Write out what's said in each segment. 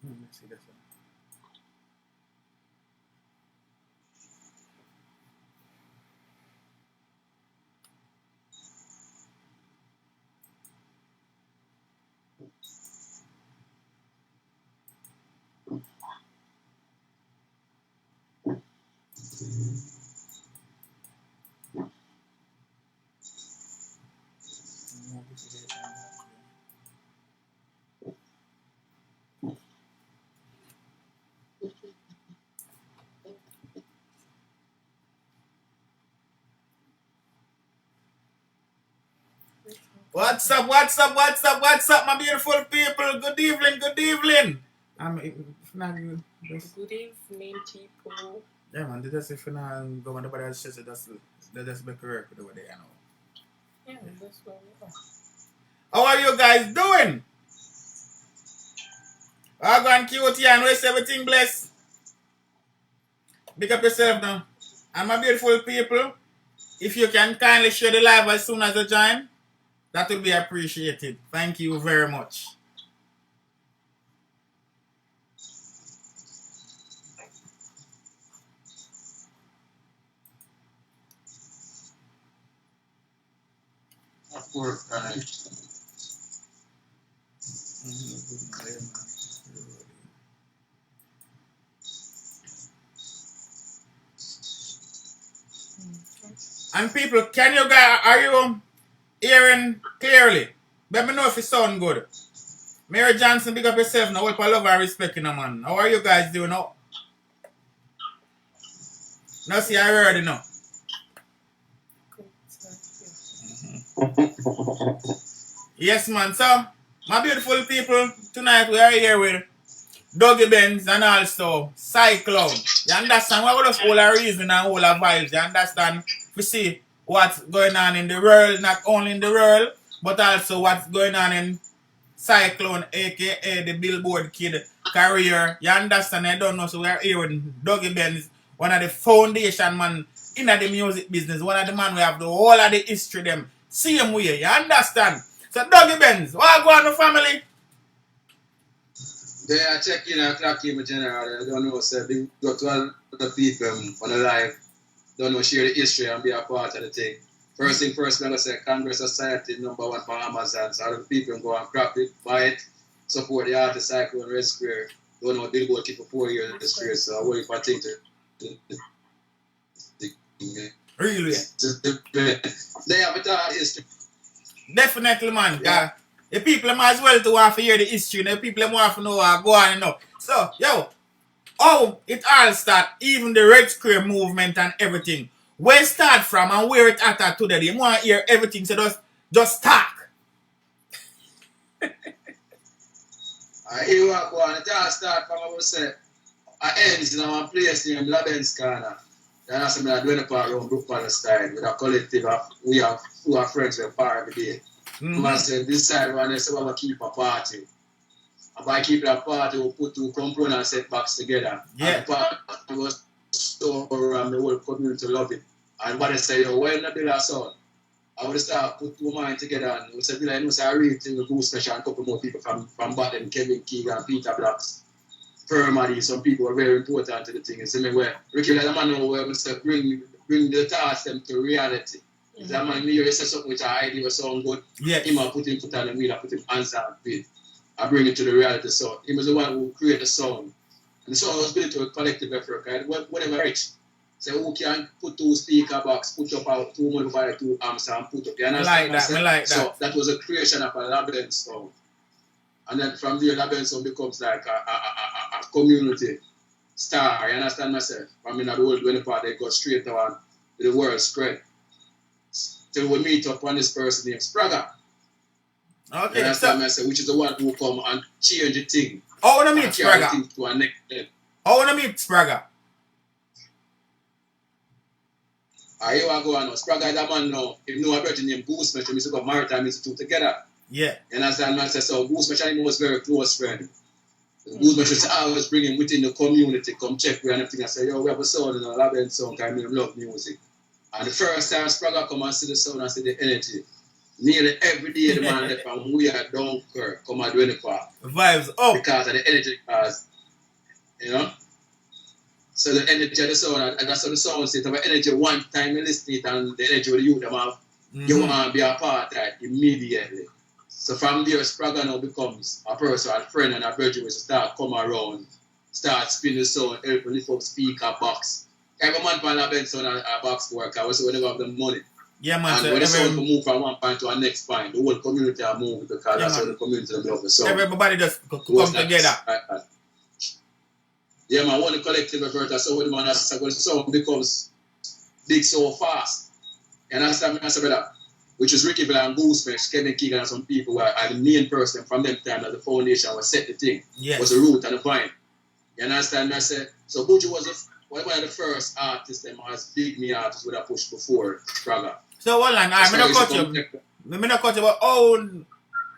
Let's see this one. What's up, what's up, what's up, what's up, my beautiful people? Good evening, good evening. Good evening, people. Yeah, man, that's if you're not going to the shit, that's be correct with the way they are now. Yeah, that's what we are. How are you guys doing? I'll go and QT and wish everything blessed. Big up yourself now. And my beautiful people, if you can kindly share the live as soon as you join, that will be appreciated. Thank you very much. Of course, And people, can you guys, are you hearing clearly? Let me know if it sound good. Mary Johnson, big up yourself now. Hope I love and respect you, man. How are you guys doing now? Now see, I already know. Yes, man. So, my beautiful people, tonight we are here with Duugy Benz and also Xyclone. You understand? We're just all our reason and all our vibes. You understand? We see what's going on in the world, not only in the world, but also what's going on in Xyclone, aka the Billoard kid career. You understand? I don't know. So we are here with Duugy Benz, one of the foundation man in the music business, one of the man we have the whole of the history them. Same way. You understand? So Duugy Benz, what go on the family? they are checking and clocking in general. I don't know, so they got to all the people on the live. Don't know, share the history and be a part of the thing. First thing first, I'm going to say Congress Society #1 for Amazon. So all the people go and grab it, buy it, support the artist Xyclone, Redsq. Don't know, Billoard keep for 4 years this year, so I wait for things to Really? They have it all history. Definitely, man. Yeah. The people might as well to want to hear the history. The people want to know what go on and know. So, yo, how it all start, even the Redsq movement and everything. Where it start from and where it at today. You want to hear everything, so just talk. I hear what go on. It all start from, I would say, ends in our place named Labenz corner. Then I said, I'm doing a part around Brook Palestine with a collective of, we have 2 friends who are part every day. I said, this side one, they say, we're going to keep a party. And by keeping a party, we'll put 2 component setbacks together. Yeah. And the party was so around the whole community love it. And what they say, yo, why not build a sound? I would start put 2 minds together and we said, you know, I read thing with Goose Special and a couple more people from Batten, Kevin Keegan, Peter Blacks. Permady, some people are very important to the thing. You see me where Ricky let the man know where we say bring the task them to reality. Mm-hmm. That man here say something which I idea was sound good. Yeah. Him I put him foot on the wheel, I put him answer and beat. I bring it to the reality sound. He was the one who created the sound. And the sound was built to a collective effort, right? Whatever rich. So who can put 2 speaker box, put up out 2 modifier 2 amps and put up. You understand? I like that. So that was a creation of a Labenz sound. And then from there, Labenz becomes like a community star. You understand myself? From in the world, when the party got straight down, the world spread. Till we meet up on this person named Spraga. Okay. You understand myself? Which is the one who come and change the thing. How want to meet Spraga? To a next level. How want to meet Spraga? Here I go on now. Spraga is a man now. If you know a person named Goose Mesh, we used to go Maritime Institute together. Yeah. You understand myself? So Goose Mesh and him was very close friend. Goose Mesh was always bring him within the community, come check me and everything. I say, yo, we have a sound in a Labenz sound, because I love music. And the first time Spraga come and see the sound and see the energy, Nearly every day the man left from we are Dunkirk, come at 24. Vibes up. Because of the energy cars, you know. So the energy of the sound, and that's how the sound state of energy one time you listen it and the energy of the youth them have, you want to be a part of it immediately. So from there, Spragga now becomes a person, a friend and a brother who start come around, start spinning the sound, help lift up speaker box. Every man from Labenz on a box work, I was when they have the money. Yeah, man. And So when the sound move from one point to a next point, the whole community are moving because that's how the community love the sound. everybody just come together. Yeah, man, one collective effort, so when the man has the sound becomes big so fast. And that's what I said, brother, which is Ricky Bell and Goosemesh, Kevin Keegan and some people who are the main person from them time that the foundation was set the thing, was the root and the vine. You understand me? I said, so Buju was one of the first artists that has big me artists would have pushed before Spragga. So hold on, I'm not cut you, but how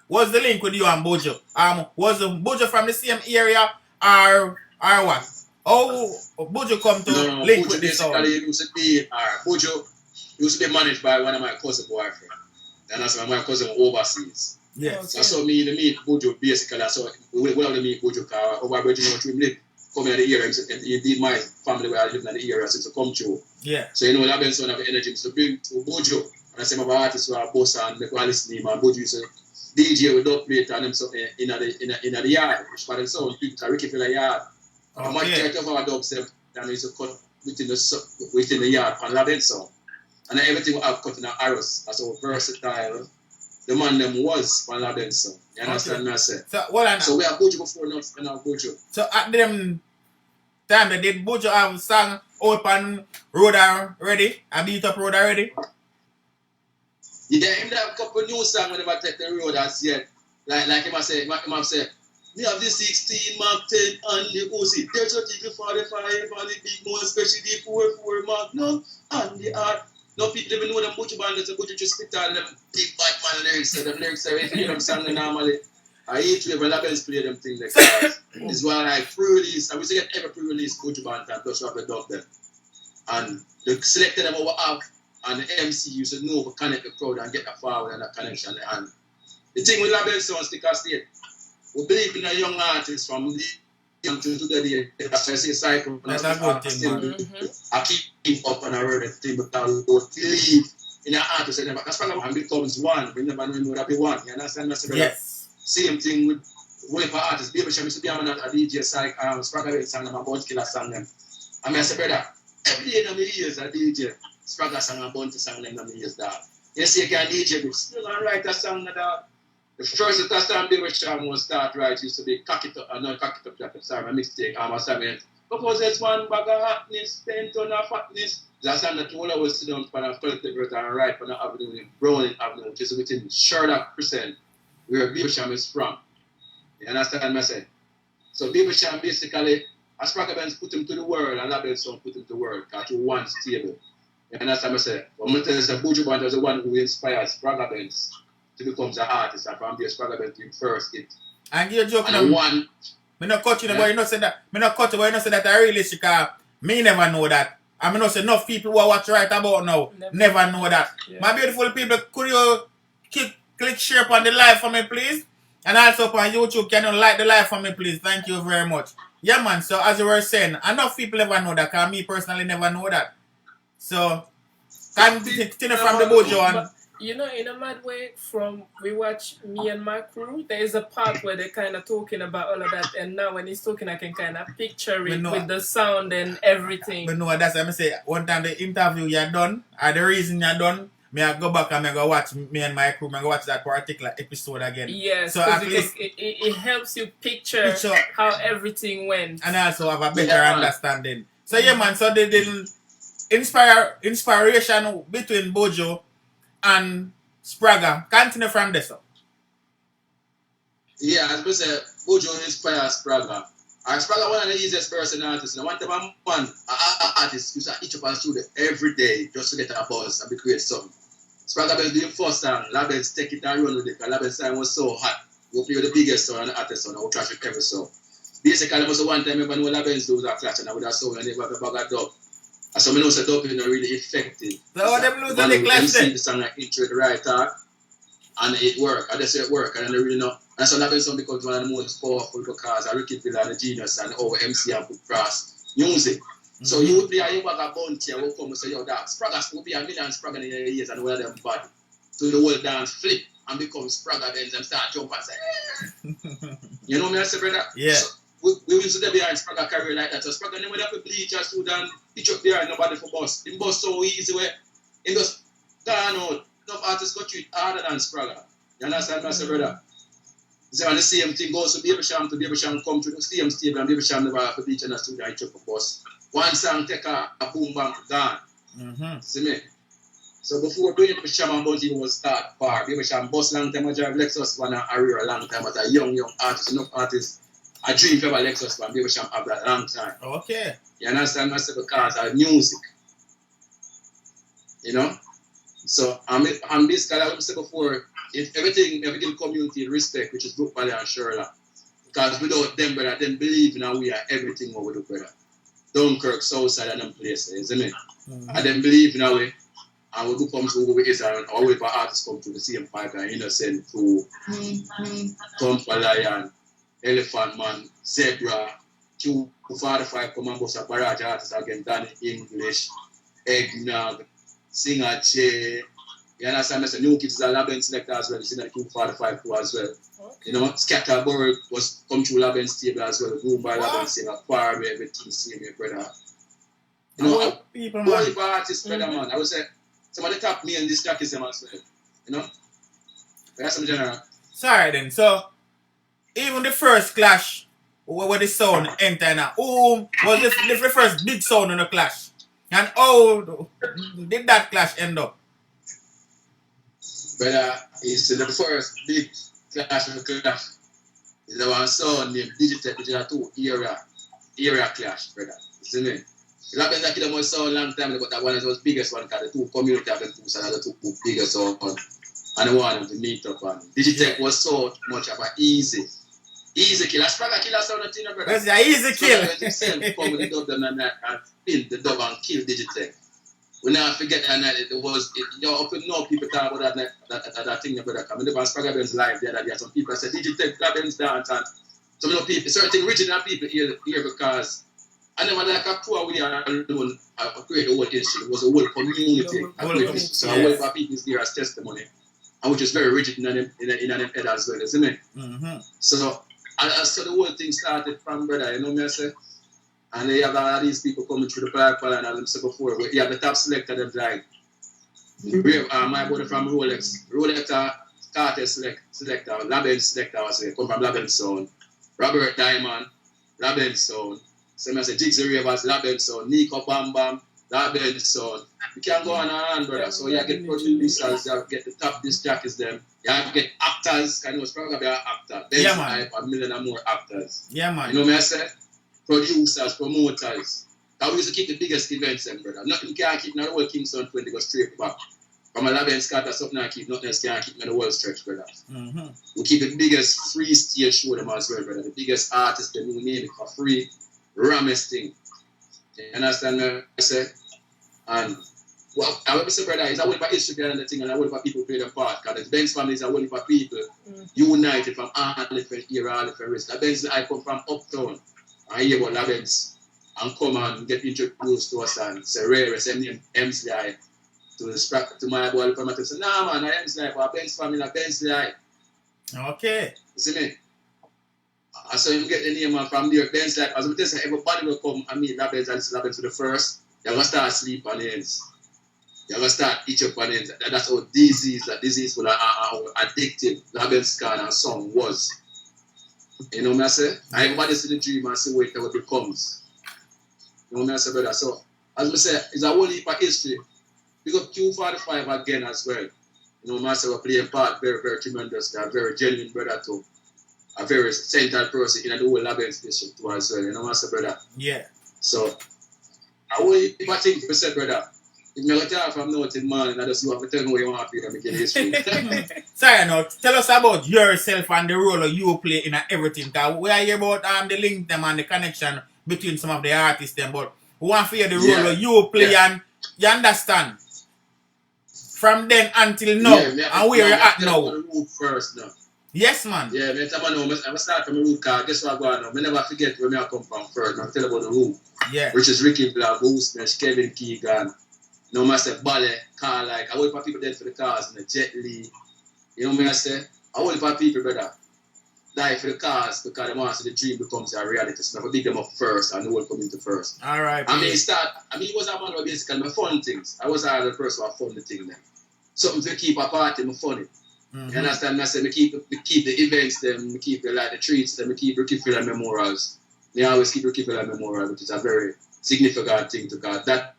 was the link with you and Buju? Was Buju from the same area or what? How Buju come to link Buju with this song? Buju used to be managed by one of my cousin boyfriend. And that's why my cousin overseas. Yes. Okay. So me meet Buju basically. So we have to meet Buju because over original to live coming in the area. He did my family where I live in the area since I come to. Yeah. So you know Labenz one of the energy to bring to Buju. And I say my artists who are boss and make one listen to him and Buju used to DJ with dub plate and them so in the yard, which for them sound people Ricky Fella yard. And much church of our dubs them and used to cut within the yard on Labenz sound. And everything we have cut in our arrows. That's how versatile the man them was on Labenz sound. You understand me I say? So we have Buju before now and now Buju. So at them time they did Buju have song open road already and beat up road already? Yeah, him have a couple new songs when they take the road as yet. Like him say, we have the 16 Mark 10 and the Uzi. There's a ticket 45 and the big one, especially the 44 Mark no and the art. No people even know them Buju band, there's a Buju just spit on them big Batman lyrics. So them lyrics are if you hear them song normally. I hate to ever Labenz play them things like that. It's why like pre-release, I wish to get every pre-release Buju band and plus we have the dub them. And the selected them over app. And the MC used to know to connect the crowd and get that forward and that connection. And the thing with Labenz sound sticker state, we believe in a young artist from the young to the day. That's why I say Xyclone. That's a good thing, I keep up and I heard the thing because we believe in an artist. That's why it becomes one. We never know that be one. You understand? Yes. Same thing with one for artists. Baby Sham used to be on a DJ Xyclone, Spragga song, a bunch killer song them. I mean, I say, brother, every day in the years a DJ. Spragga sang a bunch of songs in the years that. You see, you can DJ, but still not write a song that. The first time Billoard was start right used to be cock it up, sorry, my mistake, I'm a segment. Because there's one bag of hotness, 10 ton of fatness. That's time that all of us sit down for the collective and right for the avenue, Browning Avenue, which is within % where Billoard is from. You understand what I'm saying? So Billoard basically, as Spragga put him to the world, and Labenz put him to the world, because to one stable. You understand what I'm saying? But I'm going to tell you that Buju Band was the one who inspired Spragga to become an artist, and from there Spragga to first hit. And you're joking. And one. Me not cut you, but you not say that. Me not cut you, but you not say that I really because me never know that. I mean, not say enough people who are watching right about now never know that. Yeah. My beautiful people, could you click share on the live for me, please? And also on YouTube, can you like the live for me, please? Thank you very much. Yeah, man. So as you were saying, enough people never know that. Cause me personally never know that. So, continue from the Buju and... You know, in a mad way, from we watch me and my crew, there is a part where they're kind of talking about all of that, and now when he's talking, I can kind of picture it with the sound and everything. But no, that's what I say. One time the interview you're done, or the reason you're done, me I go back and I go watch me and my crew, I go watch that particular episode again. Yes, so at least it helps you picture how everything went. And also have a better understanding. So yeah, man, so they didn't... Inspiration between Buju and Spragga. Continue from this. Yeah, as we say, Buju inspires Spragga. And Spragga one of the easiest person artists. And one time I'm one artist who each of us studio every day just to get a buzz and be create something. Spragga was doing first song, Labenz take it and run with it. Because Labenz time was so hot. We play the biggest song and the artist song and we trash with every song. Basically, it was one time I know Labenz do that clash and I would have sound and they have a bag of dub. And so I know that dub is not really effective. So how them lose the clash then? The song like intro the right talk. And it worked. I just say it worked. And I really know. And so Labenz becomes one of the most powerful because I Ricky Villa and the genius and over MC and put cross music. So you would be a young bounty and will come and say, yo, that Spraggers will be a million Spraggers in your ears and wear them body. So the whole dance flip and become Spragger Benz and start jump and say, you know me, I say, brother? Yeah. So we used to be behind Spragger career like that. So Spragger never have to bleach or shoot and pitch up there and nobody for bus. It bus so easy where it just gone out. Enough artists got treat harder than Spragger. You understand me, I say, brother? So and the same thing goes to Baby Sham come to the same stable and Baby Sham never have to bleach in the studio and chop a bus. One song take a boom bang gone. See me? So before Baby Sham and Bunty was start far, Baby Sham bus long time I drive Lexus one and Aria long time as a young artist, enough artist. I dream for a Lexus one, Baby Sham have that long time. Okay. You understand myself because of music. You know? So I'm basically like I said before, if everything community respect, which is Brook Valley and Sherlock. Because without them, brother, them believe in we are everything what we do, brother. Dunkirk, Southside, and them places, isn't it? And them believe in we, and we become to who we is, and all of our artists come to the same pipeline, Innocent, to Crawpa Lion, Elephant Man, Zebra, 245 come and bust a barrage artists again, Danny English, Eggnog, Singer J. You understand? There's a new kids that Labenz selector as well. You see that 245 crew as well. Okay. You know, Scatterburg was come through Labenz table as well. Boom by Labenz table, Quarry, everything same here, brother. You know, people, man. All artists, brother, man. I would say some of the top me and this track is them as well. You know? That's some general. Sorry then. So even the first clash where the sound enter now, who was the first big sound on the clash? And how did that clash end up? Brother, it's the first big clash of the clash. It's the one sound named Digitech, which is a two area clash, brother. You see me? Labenz that kid was so long time, but that one is the biggest one because the two community have the two and the two biggest sound and the one of the meet up on. Digitech was so much of an easy kill. A Spragger kill us on the thing, brother. That's an easy kill. Himself come with the dub and pin the dub and kill Digitech. We never forget that night. It was you know, up to now people talk about that thing, brother. Coming the Spragger Benz live the other day. Some people said Digitech Labenz dance and some of the people, certain original people here because I never like a crew we are alone create the whole history. It was a whole community. So a whole of people is there as testimony. And which is very rigid in them head as well, isn't it? So the whole thing started from brother, you know me I say? And they have all these people coming through the pipeline, as I said before, but you have the top selector, them like, my brother from Rolex Carter selector, Labenz selector, I say, come from Labenz sound, Robert Diamond, Labenz sound, so I say, Jigsy Ravers, Labenz sound, Nico Bam Bam, Labenz sound. You can go on and on, brother. So you get producers, you get the top disc jockeys, them, you have to get actors, because it's probably an actor. Benz a million and more actors. Yeah, man. You know what I say? Producers, promoters. That we used to keep the biggest events, then, brother. Nothing can keep the whole Kingston 20 go straight back. From a Labenz Carter, something I keep, nothing else can keep the whole stretch, brother. We keep the biggest free stage show them as well, brother. The biggest artists, the new name for free, rammest thing. You understand what I say? And well, I will say, brother, it's a whole for history behind the thing, and a whole for people play their part. Because the Benz family is a whole for people united from all different era, all different race. The Benz I come from uptown. I hear about Labenz and come and get introduced to us and say, Ray, send him Emsley to my boy from and say, nah man, I Emsley, but Benz family, Bensley. Okay. You see me? So you get the name from there, Bensley. As I tell you, everybody will come and meet Labenz and Labenz for the first. You're going to start sleep on ends. You're going to start eat up on ends. That's how disease will are addictive. Labenz kind of song was. You know what I say? Everybody see the dream and see what it becomes. You know what I say, brother? So, as we say, it's a whole heap of history. We got Q45 again as well. You know what I say? We play a part very, very tremendous. A very genuine brother too. A very central person in the whole Labenz district too as well. You know what I say, brother? Yeah. So, I will heap of things to say, brother. If you don't talk from nothing, man, I just you have to tell me what you want to make it history. Sorry, now, tell us about yourself and the role you play in everything. Because we are here about the link them and the connection between some of the artists them, but we want to hear the role you play and you understand. from then until now, and where you at now? The root first now. Yes, man. Yeah, me tell you now, I start from the root cause. Guess what I go on now? I never forget where I come from first. I tell about the root. Yeah. Which is Ricky Black, Goosmesh, Kevin Keegan. You know, I say Ballet, car like. I wait for people dead for the cars and the Jet Li. You know what I say? I wait for people, brother, die for the cars because they want to see the dream becomes a reality. So I big them up first and the world come into first. All right. I mean, it was a man who basically my fun things. I was the person who fun the thing then. Something to keep a party, me funny. Mm-hmm. You understand? I say, me keep the events, them, me keep the treats, them, me keep Ricky Filler memorials. Me always keep Ricky Filler memorial, which is a very significant thing to God. That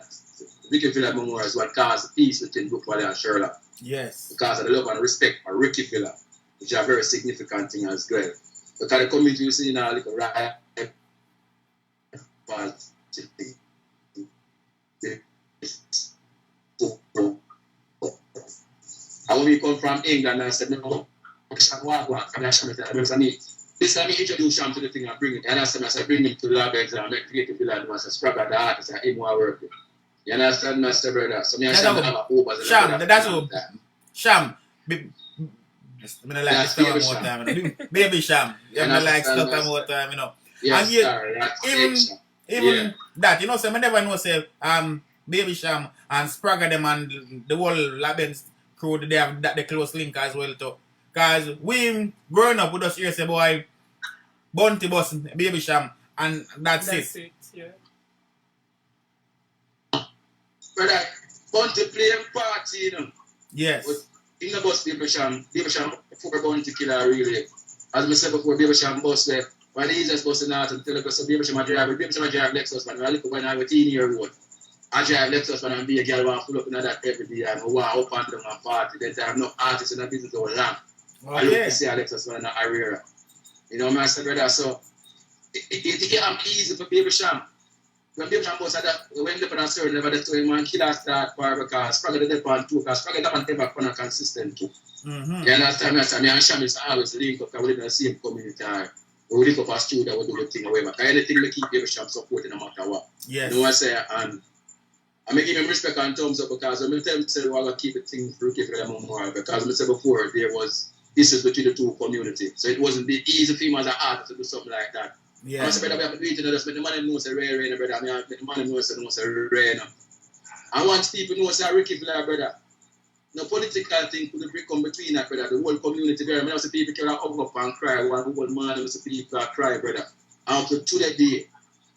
Ricky Filler memorial is what caused peace between Rawpa and Sherlock. Yes. Because of the love and respect for Ricky Filler, which is a very significant thing as well. Because the community you see now, like a right, and when we come from England, I said, no, this time I introduce Sham to the thing and bring it. And I said, bring him to the Labenz and make creative Billoard and I said, Scrabble the artist and him who work with. You understand, Master Brother? So me and Sham have a hope as a Sham, that's what. Sham. I'm gonna like stuff more time, you know. Baby Sham. I'm gonna like stuff more time, you know. Yes, and even that, you know, so I never know say Baby Sham and Spragga them and the whole Labenz crew, they have that the close link as well too. Cause we growing up with us here say boy Bunty Bus, Baby Sham, and that's it. Yeah. Brother, Bunty play a party, you know. Yes. But in the bus, Baby Sham for Bunty killer really. As I said before, Baby Sham bus there. One of the easiest bus in art and tell us so Baby Sham drive Lexus, man. I look when I was a teen-year-old. I drive Lexus when I be a girl want to pull up in that every day and I want up and down and party. Then I have no artists in the business or long. I look to see Lexus when I'm Arera. You know, Master Brother, so it get easy for Baby Sham. When Baby Sham bus had that, when they put on certain level, they told him, man, killer start fire because Spragga the depend too, because Spragga that man never on a consistent too. Mm-hmm. You understand me? Me and Sham is always link up, because we live in the same community. We link up a studio, we do the thing, however. Anything we keep Baby Sham supporting no matter what. Yes. You know what I say? And I give him respect and thumbs up because when I tell him say we're going to keep the thing for the memorial because I said before there was issues between the two communities. So it wasn't easy for him as an artist to do something like that. Yeah. I said, brother, we have to do it, just make the man know say rain, brother. I mean, make the man know say rain. I want people to know say Ricky Filler, brother. No political thing could come between that, brother. The whole community there. I mean, I see people can hug up and cry. One whole man, I see people cry, brother. And to that day,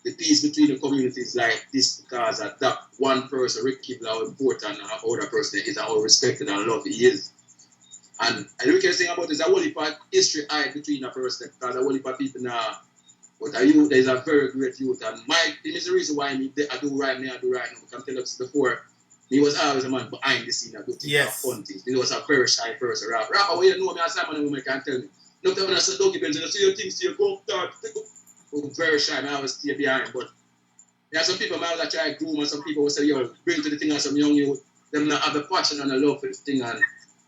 the peace between the communities like this because that one person, Ricky Filler, how important and how other person is, how respected and loved he is. And the wicked thing about it is a whole heap of history hide between a person because a whole heap of people now. But a youth is a very great youth, and this is the reason why I do right now. I can tell you before, he was always a man behind the scene. I do things fun things. He was a very shy person. Rawpa, when you know me as someone who can tell me. Look at when I said Duugy Benz, you see your things, you go up, I'm very shy, I always stay behind. But there are some people that try to groom, and some people will say, yo, bring to the thing and some young youth, them not have the passion and the love for the thing, and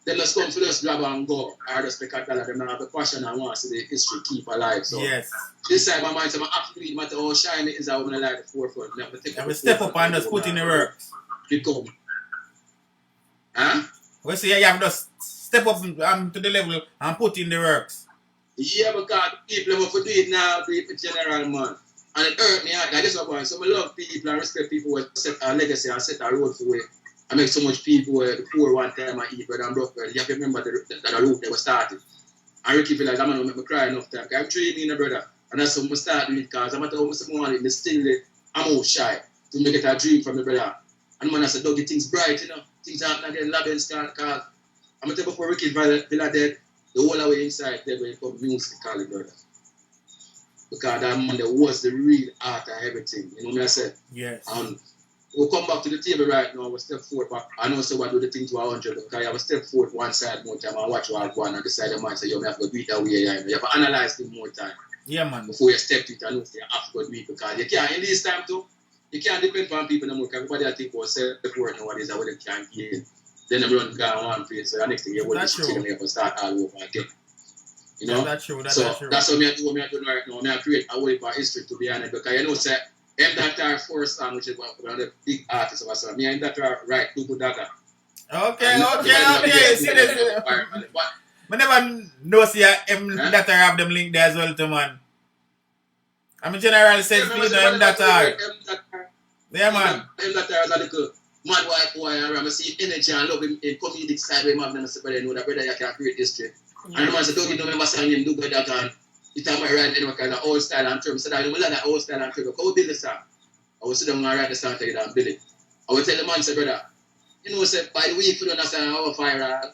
them just come for just grab and go. I just pick a dollar, them not have the passion and want to see the history keep alive. So yes. This time my mind says, I have to do it, no matter how shiny it is, I want to like the forefront. I will step up and just put in the work. Become. Huh? We say you have to step up to the level and put in the works. Yeah, because people have to do it now, do it for general, man. And it hurt me out. Like this one, so I love people and respect people who set a legacy and set a road for way. I make so much people the poor one time I eat bread and broke bread. You have to remember that route they were started. And Ricky feel like that man will make me cry enough time. I'm training a brother. And that's what I start doing because I'm at home morning, I'm all shy to make it a dream from the brother. And man I said, Duugy, things bright, you know. Things happen again, Labenz because I'm going to tell you before Ricky Villa dead, the whole way inside there will become musically, brother. Because that man there was the real art of everything. You know what I said? Yes. And we'll come back to the table right now. We'll step forward back. I know so I do the thing to 100 because I will step forward one side more time and watch what I go on the side of mine. So you have to do it that way. You have to analyze it more time. Yeah, man. Before you step to it, I know you have to do it because you can't, in this time too, you can't depend on people no more because everybody I think about self-worth nowadays and what they can't gain. Then they run down one place, so the next thing you want to and you have to start all over again. You know? That's true. That's what I do right now. I create a way for history to be honest because you know, say, I'm that our first song, which is one of the big artists of us. Me and that right, Duugy Dagger. Okay. See this. I never know see him that I have them link there as well to man. I'm general says you know him that are. Yeah man. Him that are a little mad white boy and I see energy and love him in comedic side where man say brother know that brother you can create history. And the man say don't you remember saying him do that and it am right anyway kind of old style and term. So that you will that old style and term. How build the song? I will sit down and write the song together and build it. I will tell the man say brother, you know say by the week you don't understand how viral.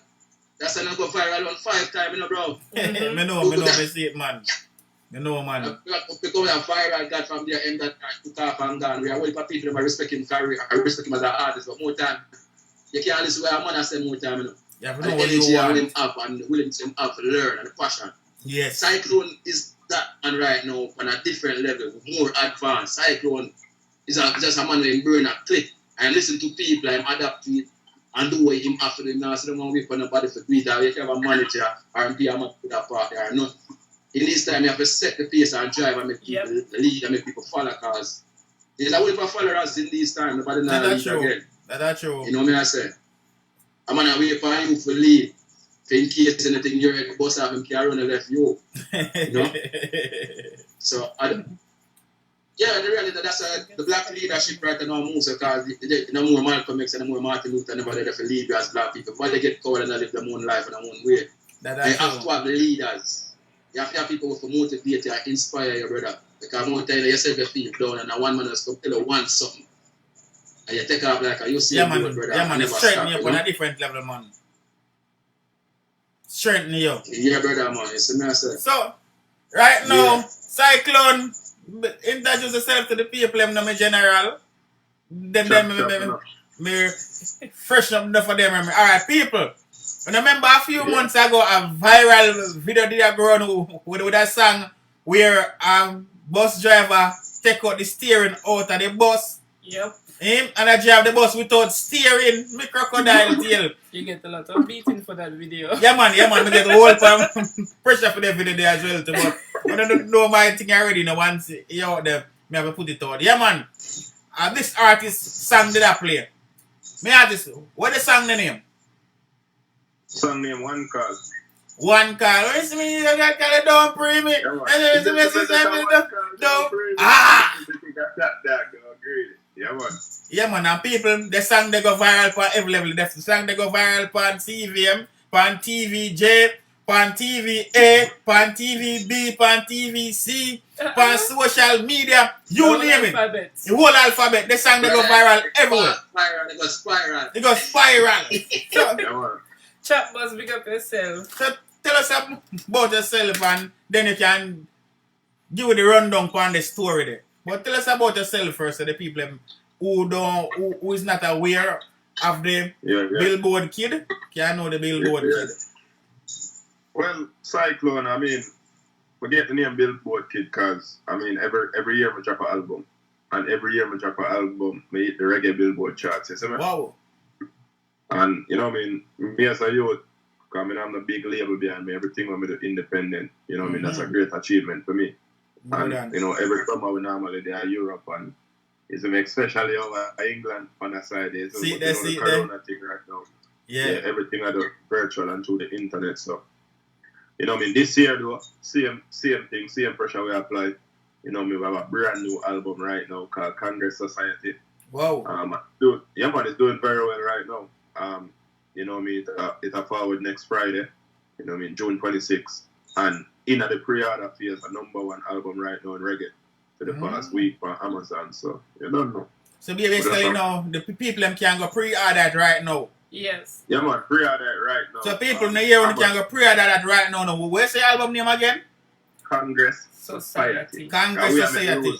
That's an go viral on 5 times, you know, bro. Me know, me see it, man. You know, man. Become a viral god from there, end that to Crawpa and gone. We are waiting for people to respect him career, I respect him as an artist, but more time. You can't listen to what a man say more time, you know. Yeah, and the energy I will him up and willing to him up to learn and the passion. Yes. Xyclone is that and right now on a different level, more advanced. Xyclone is just a man who burn a clip and listen to people and adapt to it. And do what him after them now, so they don't wait for nobody for do it. Or you can have a manager or a PM with that part there or not. In this time, you have to set the pace and drive and make people lead and make people follow because there's a way for followers in this time. Nobody now lead again. That's true. You know what I say? I'm going to wait for you for lead. In case anything you're ready to bust off him can run the left you. You know? So, yeah, in reality, that's the black leadership right now moves because no more Malcolm X and no more Martin Luther nobody there for lead as black people. But they get caught and they live their own life in their own way. You have to have the leaders. You have to have people who motivate you and inspire you, brother. Because more time yourself you feel down and one man has to tell you one something. And you take off like you see man, brother. Yeah, man, strengthen you up on a different level, man. Strengthen you up. Yeah, brother, man. You see me, I say. So, right now, Xyclone, introduce yourself to the people in my general. Then me freshen up enough for them. Alright, people. And I remember a few months ago a viral video did go on with that song where a bus driver take out the steering out of the bus. Yep. And I drive the bus without steering, me crocodile tail. You get a lot of beating for that video. Yeah man, I get the whole time pressure for the video there as well too. But I don't know my thing already, no once you out there, me have to put it out. Yeah man, this artist song did I play? Me artist, what the song the name? Song name One Call. One Call. What is me? You got to don't pray me. Don't. Yeah, man. Yeah, man. And people, the song they go viral for every level. The song they go viral for CVM, for TVJ, for TVA, for TVB, for TVC, for social media. You name it. The whole alphabet. The song they go viral everywhere. They go spiral. They go spiral. So, yeah, man. Chat boss, big up yourself. So tell us about yourself and then you can give the rundown on the story there. But tell us about yourself first so the people who is not aware of the Billboard kid can know the Billboard kid. Well, Xyclone, I mean, we get the name Billboard kid because I mean every year we drop an album. And every year we drop an album, we hit the reggae Billboard charts, you see me? Wow. And, you know what I mean, me as a youth, because I mean, I'm a big label behind me, everything when I do independent, you know what I mean, that's a great achievement for me. And, you know, every summer we normally there in Europe, and it's especially over England on the side, it's the corona thing right now. Yeah, everything I do virtual and through the internet, so. You know what I mean, this year though, same thing, same pressure we apply. You know what I mean, we have a brand new album right now called Congress Society. Wow. Yeah, man, it's doing very well right now. You know what I mean, it'll forward next Friday, you know what I mean, June 26th. And in the pre-order phase, a #1 album right now in reggae for the past week on Amazon, so you don't know. So basically now, the people can go pre-order it right now. Yes. Yeah man, pre-order it right now. So people in the year can go pre-order that right now. Where's the album name again? Congress Society. Congress Society.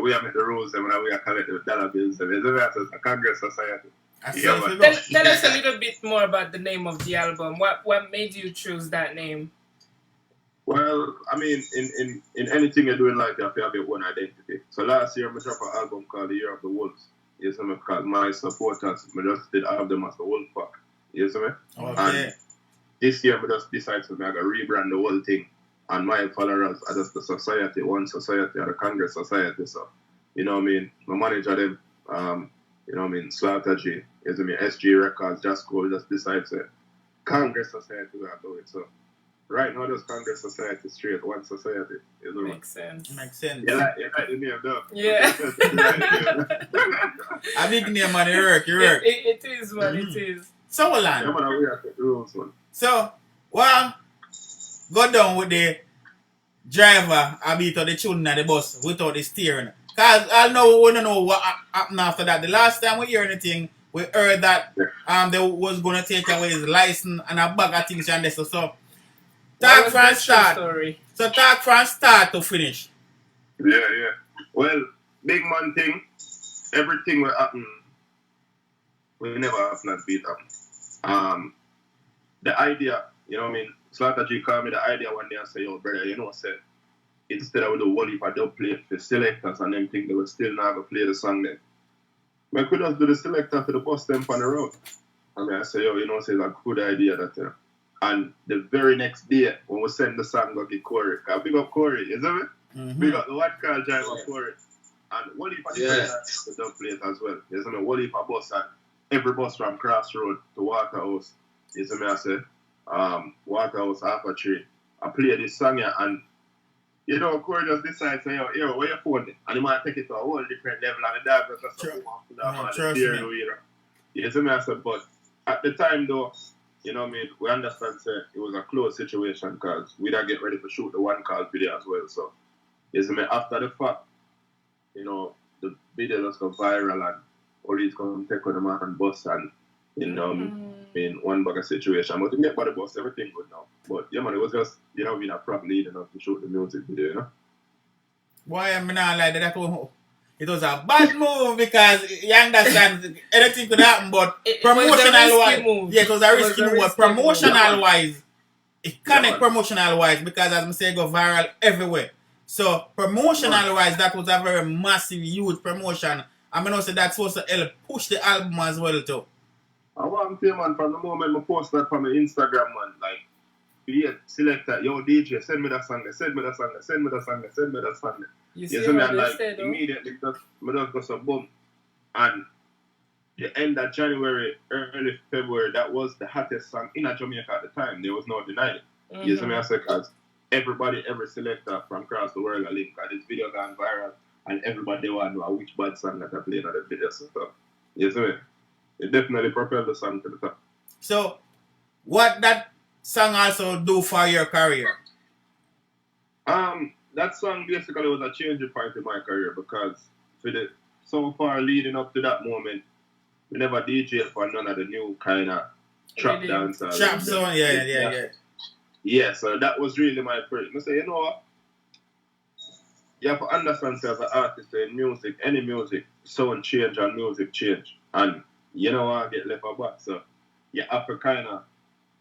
We have the rules and we are collecting the dollar bills. It's a Congress Society. Tell us a little bit more about the name of the album. What made you choose that name? Well, I mean, in anything you do in life, you have to have your own identity. So last year, I dropped an album called The Year of the Wolves. You see me? Because my supporters, I just did have them as the Wolf Pack. You see me? Okay. And this year, I just decided to rebrand the whole thing. And my followers are just the society, one society, or the Congress Society. So, you know what I mean? My manager, them, you know what I mean, Slaughter G, you know what I mean, SG Records, just decides to Congress Society we are doing. So right now there's Congress Society straight, one society. You know? Makes sense. Makes sense. You like the name though? Yeah. A big name man, you work. It is what it is. So Yeah, Land. man, we have the rules, man. So, well, go down with the driver a bit of the tune of the bus without the steering. Cause I know we don't know what happened after that. The last time we hear anything, we heard that they was gonna take away his license and a bag of things and this. So talk from start. Story? So talk from start to finish. Yeah. Well, big man thing, everything will happen. We never have not beat up. The idea, you know what I mean? Slaughter G called me the idea one day and say, yo, brother, you know what I said? Instead of the whole heap of dub play for selectors and them think they will still not go play the song then. I could just do the selector for the bus them on the road. And I say, yo, you know what I say, it's a good idea that And the very next day, when we send the song go get Corey, because big up Corey, you see me? Mm-hmm. We got the one car driver Corey. And whole heap of the dub players as well. You see me? Whole heap of bus and every bus from Crossroad to Waterhouse. You see me, I say, Waterhouse, Alpha Tree. I play this song here and you know, Corey just decides, say, yo, where your phone? And he might take it to a whole different level and the dog just Trust me. You see me, I said, but at the time though, you know what I mean, we understand say, it was a close situation because we didn't get ready to shoot the one call video as well. So, you see me, after the fact, you know, the video just got viral and police come take on the man and bus and, you know, in one bugger situation. But to get by the bus, everything good now. But yeah, man, it was just, you know, being a prop lead enough to shoot the music video, you know? Boy, I'm not like that. It was a bad move because you understand anything could happen, but promotional wise, yeah, it was a risky move. But promotional wise, it connect promotional wise because as I say, go viral everywhere. So promotional wise, that was a very massive, huge promotion. I mean, also that's supposed to help push the album as well too. I want to say, man, from the moment I post that from my Instagram, man, like, yeah, select that, yo, DJ, send me that song, send me that song, send me that song, send me that song. You see me, how and they like, said, immediately, just go some boom. And the end of January, early February, that was the hottest song in Jamaica at the time. There was no denying it. You see me, I said, because everybody, every selector from across the world, I link, and this video gone viral, and everybody want to know which bad song that I played on the video. So, you see me? It definitely propelled the song to the top. So, what that song also do for your career? That song basically was a changing point in my career because for the so far leading up to that moment, we never DJed for none of the new kind of trap dancers. Trap song, yeah. Yeah, so that was really my first. I say, you know what? You have to understand as an artist in music, any music, sound change and music change. And you know what, get left back. So you have to kind of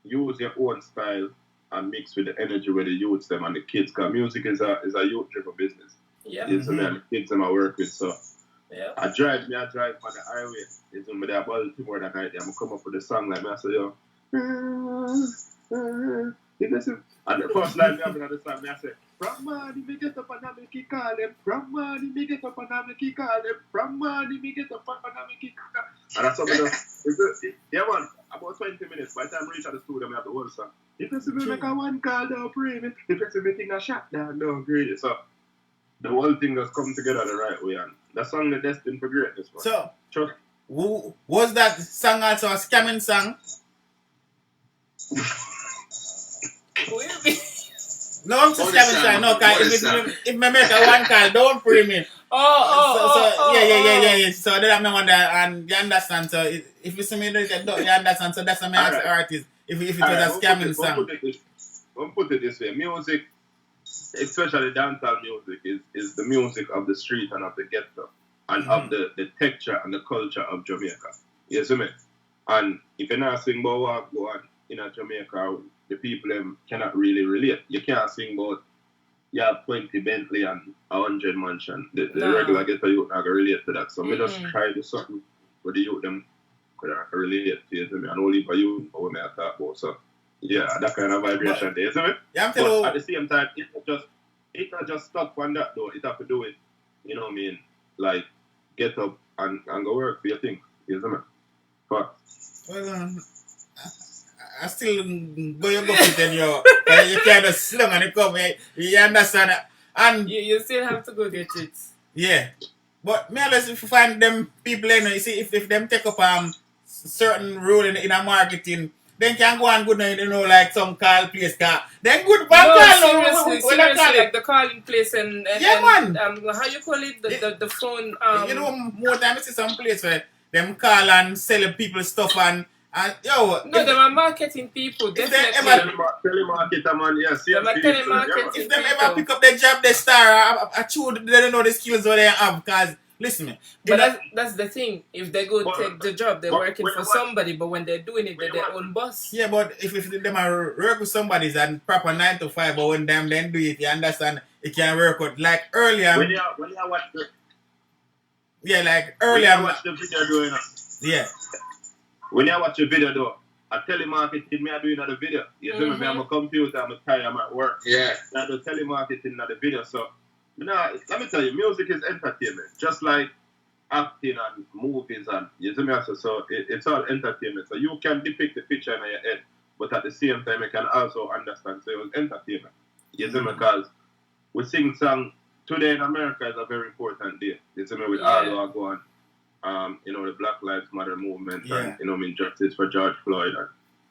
use your own style and mix with the energy where the youths them and the kids. Because music is a youth-driven business. Yeah. It's me and the kids them I work with. So yeah. I drive on the highway. It's me there Baltimore that night. I'm come up with a song like me. I say, yo. And the first line me having on the song, I say, from money me get up and I make it call them. From money me get up and I make it call them. From money me get up and I make it call them. And that's something yeah man, about 20 minutes. By the time I reach at the studio, I have the whole song. If you see me make a one call, don't pray me. If you see me think a shot down, don't greedy. So the whole thing just come together the right way, and that song is destined for greatness. Man. So, trust. Was that song also a scamming song? No, I'm just scamming song. No, cause if me make a one call, don't pray me. Yeah. So that I wonder, and you understand. So if you see me do it, you understand. So that's what I ask the artist. If it was a scamming song. We'll put it this way: music, especially dancehall music, is the music of the street and of the ghetto, and of the texture and the culture of Jamaica. You see me? And if you're not sing about what go on in Jamaica, the people cannot really relate. You can't sing about you have 20 Bentley and 100 mansion. The regular ghetto youth not gonna relate to that. So me just try to do something where the youth them could relate to it, and only for you what me I talk about. So yeah, that kind of vibration there, isn't it? Yeah, but at the same time, it not just stuck on that though. It have to do it, you know what I mean? Like get up and go work for your thing. You see me? But well, I still go your bucket and you can't just slung and it come. You understand? And you still have to go get it. Yeah. But me always if you find them people, you see, if them take up certain role in a marketing, then can go and good now, like some call place car. Then good back seriously, like the calling place and man. How you call it? The phone more time I see some place where them call and sell people stuff and no, they are marketing people, definitely. Telemarketer, man, yes. If them ever pick up their job, they start, I they don't know the skills what they have, because, listen me. But that's the thing. If they go take the job, they're working for somebody, but when they're doing it, they're their own boss. Yeah, but if them are work with somebody and proper 9 to 5, but when them then do it, you understand, it can work out. Like earlier. When you watch the... Yeah, like earlier. When you watch the video doing it. Yeah. When you watch the video though, I telemarketing me I doing the video. You see me, I'm a computer, I'm a tie, I'm at work. Yeah. I do telemarketing in the video. So let me tell you, music is entertainment. Just like acting and movies and you see me also. So it's all entertainment. So you can depict the picture in your head, but at the same time you can also understand. So it was entertainment. You see me, because we sing song today in America is a very important day. You see me, with all who are going. The Black Lives Matter movement and, justice for George Floyd.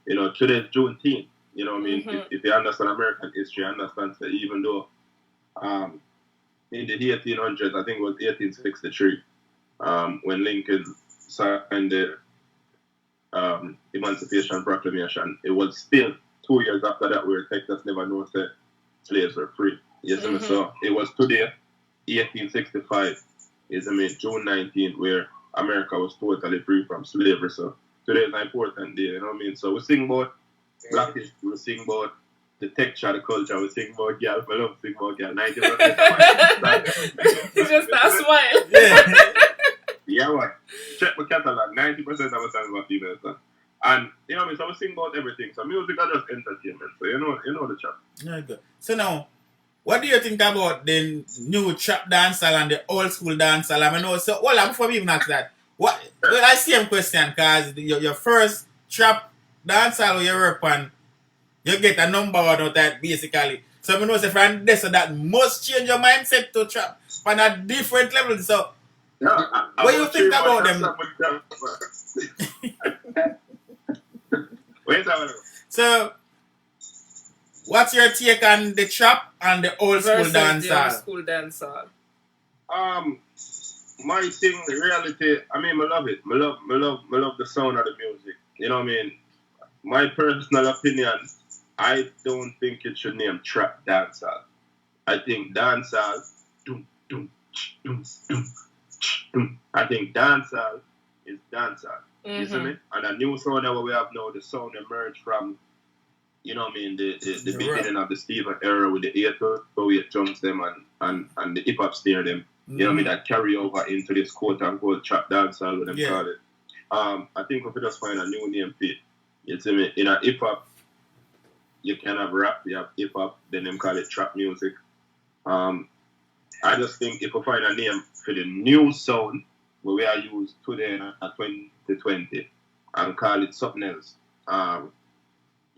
And, today is Juneteenth. If you understand American history, you understand that even though in the 1800s, I think it was 1863, when Lincoln signed the Emancipation Proclamation, it was still 2 years after that where Texas never knew that slaves were free. You see me? So it was today, 1865, June 19th, where America was totally free from slavery. So today is an important day, you know what I mean? So we sing about black history, we sing about the texture, the culture, we sing about girl, I love sing about girl, 90%. It's just a smile. Yeah. Yeah, man. Check my catalog, 90% of the time about females. And, you know what I mean? So we sing about everything. So music is just entertainment. So you know the chat. Yeah, good. So now, what do you think about the new trap dancehall and the old school dancehall? I know, so hold on, before we even ask that, I same question, because your first trap dancehall you work on, you get a number one out that basically. So I know, say from this, so that must change your mindset to trap on a different level. So, what do you think about them? So, what's your take on the trap and the old school dancehall? My thing, the reality, I mean, I love it. I love the sound of the music. You know what I mean? My personal opinion, I don't think it should name trap dancehall. I think dancehall, I think dancehall is dancehall. You see me? And the new sound that we have now, the sound emerged from, you know what I mean, the beginning of the Steven era with the 808 drums them and the hip hop snare them. You know what I mean? That carry over into this quote unquote trap dancehall, what them call it. I think if we just find a new name for it, you see me? In a hip hop, you can have rap, you have hip hop, then them call it trap music. I just think if we find a name for the new sound, where we are used today in 2020, and call it something else.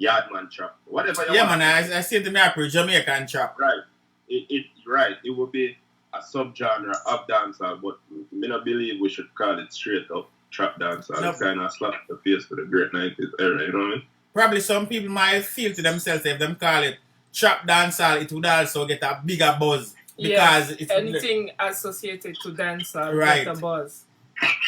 Yardman trap. Whatever you want. Man, I see the map with Jamaican trap. Right. It would be a subgenre of dancehall, but I don't believe we should call it straight up trap dancehall. Nope. It's kind of slap the face for the great 90s era, you know what I mean? Probably some people might feel to themselves if them call it trap dancehall, it would also get a bigger buzz. Because it's anything associated to dancehall get a buzz.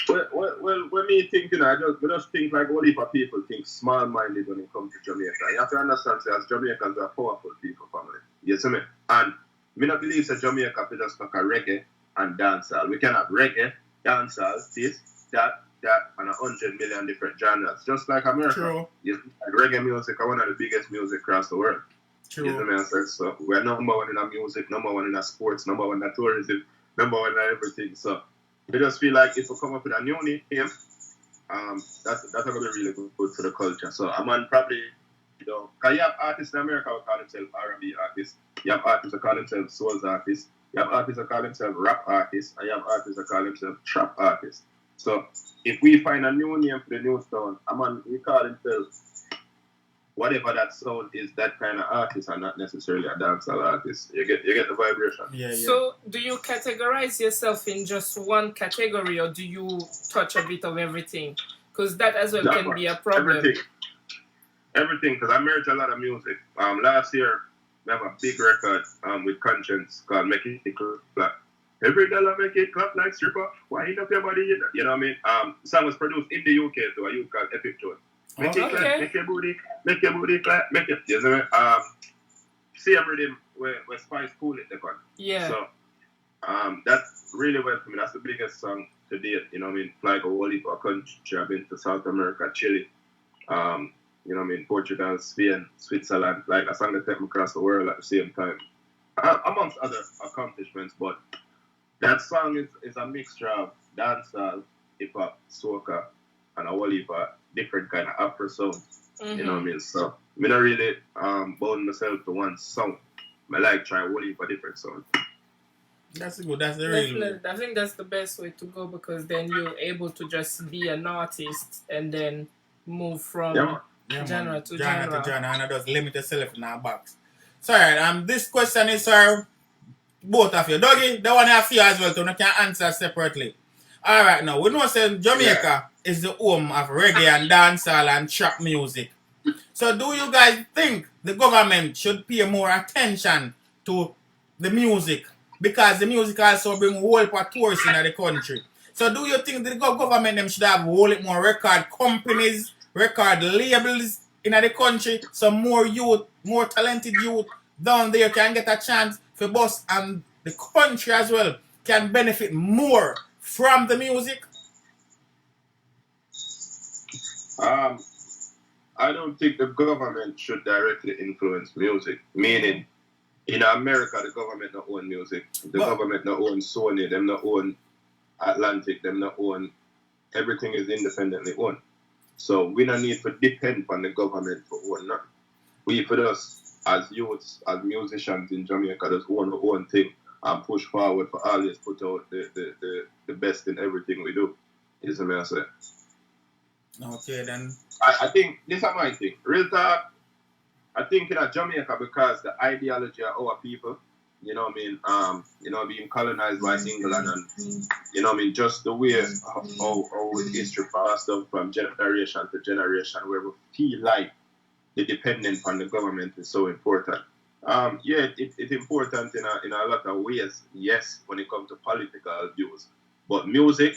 Well, when me thinking, I just think like all heap of people think small-minded when it comes to Jamaica. You have to understand, say, as Jamaicans are powerful people, family. You see me? And me not believe that Jamaica could just talk a reggae and dancehall. We can have reggae, dancehall, this, that, and 100 million different genres. Just like America. True. You see, like reggae music are one of the biggest music across the world. True. You see me? So we're number one in our music, number one in our sports, number one in our tourism, number one in everything. So I just feel like if we come up with a new name, that's going to be really good for the culture. So I'm on probably, because you have artists in America who call themselves R&B artists. You have artists who call themselves soul artists. You have artists that call themselves rap artists, and you have artists that call themselves trap artists. So if we find a new name for the new sound, a man we call himself whatever that sound is, that kind of artist, and not necessarily a dancehall artist. You get the vibration. Yeah. So do you categorize yourself in just one category, or do you touch a bit of everything? Because that as well can be a problem. Everything, because I merge a lot of music. Last year, we have a big record with Conscience called Make It Clap. Every dollar make it clap like stripper. Wind up your body, you know what I mean? The song was produced in the UK to a youth called Epic Jones. Make it clap, make your booty clap, make it, you know what I mean? Same rhythm where Spice Cool it, the Yeah. So, that's really well for me. That's the biggest song to date, you know what I mean? Like a whole heap of country. I've been to South America, Chile, you know what I mean, Portugal, Spain, Switzerland. Like a song that take me across the world at the same time. Amongst other accomplishments, but that song is a mixture of dancehall, hip-hop, soca, and a whole heap of different kind of Afro sounds. Mm-hmm. You know what I mean? So, I don't really bound myself to one sound. I like try a whole heap of different sounds. That's good. That's the real. I think that's the best way to go, because then you're able to just be an artist and then move from genre to genre. And I just limit yourself in our box. So, alright, this question is for both of you. Duugy, the one you have for you as well, so you can answer separately. Alright, now, we know that Jamaica is the home of reggae and dancehall and trap music. So, do you guys think the government should pay more attention to the music? Because the music also bring a whole heap of tourists in the country. So, do you think the government them should have a whole heap more record companies, record labels in the country, so more youth, more talented youth down there can get a chance for bus, and the country as well can benefit more from the music? I don't think the government should directly influence music. Meaning, in America, the government not own music. The government not own Sony. Them not own Atlantic. Them not own. Everything is independently owned. So we don't need to depend on the government for own nothing. We, for us, as youths, as musicians in Jamaica, just own our own thing and push forward for always put out the best in everything we do. Is what I say. Okay, then. I think, this is my thing. Real talk, I think in Jamaica, because the ideology of our people, you know what I mean, you know, being colonized by England, and, you know what I mean, just the way how history passed down from generation to generation, where we feel like the dependence on the government is so important. It's important in a lot of ways, yes, when it comes to political views. But music,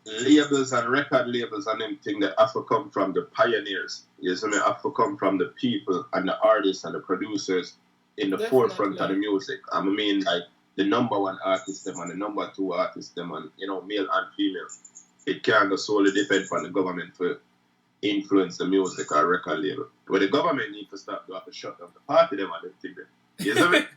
labels and record labels and everything that have to come from the pioneers. Yes, I mean, have to come from the people and the artists and the producers in the forefront of the music. I mean, like the number one artist them and the number two artist them, and you know, male and female. It can't just solely depend on the government to influence the music or record label. But the government need to stop to have to shut down the party them and everything. Yes, I mean.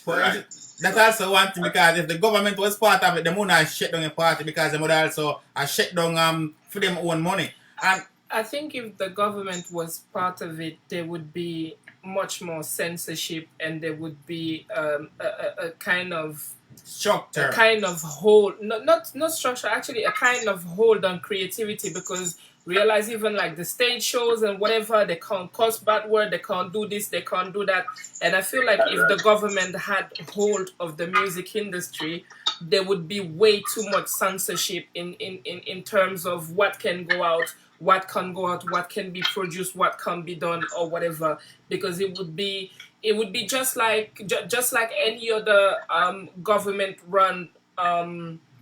Right. That's also one thing, because if the government was part of it, they would not shut down the party, because they would also shut down for them own money. And I think if the government was part of it, there would be much more censorship, and there would be a kind of structure, a kind of hold, not structure, actually a kind of hold on creativity, because realize even like the stage shows and whatever, they can't cuss bad word, they can't do this, they can't do that. And I feel like if the government had hold of the music industry, there would be way too much censorship in terms of what can go out, what can go out, what can be produced, what can be done, or whatever. Because it would be just like any other government run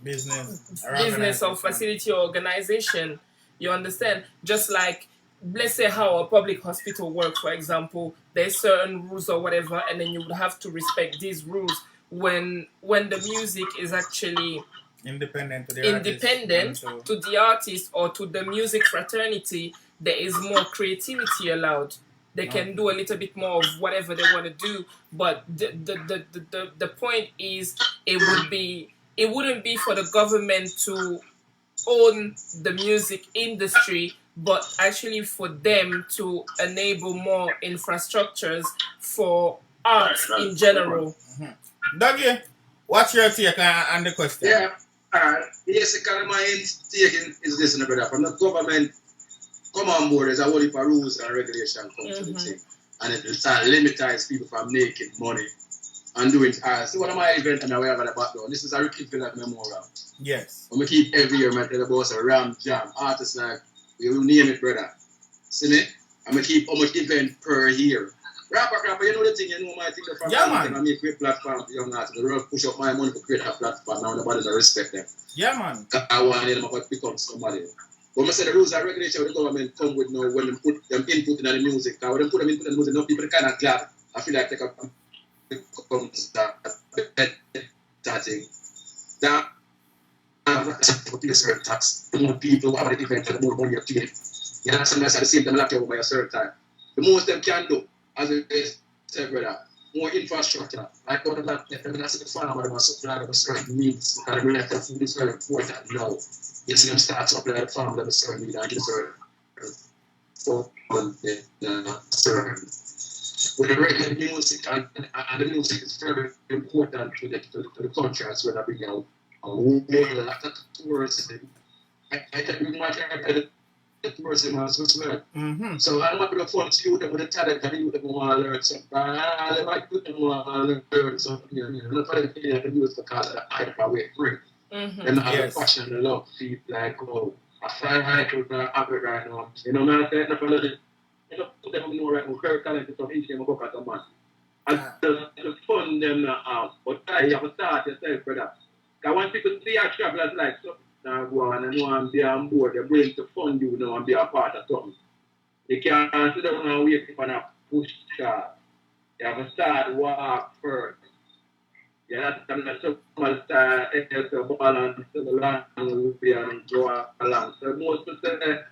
business or facility or organization. You understand? Just like, let's say how a public hospital works, for example, there's certain rules or whatever, and then you would have to respect these rules. When the music is actually independent to the artist or to the music fraternity, there is more creativity allowed. They can do a little bit more of whatever they want to do, but the point is, it wouldn't be for the government to own the music industry, but actually for them to enable more infrastructures for art in general. Duugy, what's your take on the question? Yeah. Basically, my taking is this, brother. From the government come on board, there's a whole heap of rules and regulations come to the thing. And it will start limitize people from making money and doing see one of my events and I have at the background. This is a Ricky Philip memorial. Yes. I'm gonna keep every year my tell about a Ram Jam. Artists like we will name it, brother. See me? I'm gonna keep how much event per year. Rawpa, you know the thing, you know my thing from man. I make great platform for young artists. We push up my money to create a platform. Now nobody don't respect them. Yeah, man. I want them to become somebody. But I say the rules and regulations the government come with now when they put them input in the music. When they put them input in the music, now people kind of glad. I feel like they can come that thing. That for pay a certain tax. The more people who have an event, the more money you pay. You know, sometimes at the same time, lock you up by a certain time. The most them can do, as it said, brother, more infrastructure. Like what about the farmer that was supply of a certain needs, and the related food is very important now. You see them start supply the farm that a certain need and get certain certain. With the regular music and the music is very important to the country as well. I bring out a whole lot of tourism. I think we might have the tourism as well. So I'm not going to force you with the talent and you want to learn something. I like to want to learn something. You know, not for the music because of the hype away free. And I have a passion and love to feel like, oh, I fly high to the average right now. You know, man, I say, you know, put them know right now, very talented of each book as a man. And the fun them now, but you have to start yourself, brother. Because when people see our travelers like something, now go on and want to be on board, they're willing to fund you now and be a part of something. You can't sit down and wait for a push start. You have to start walk first. You have to start to balance the land and go along. So most of the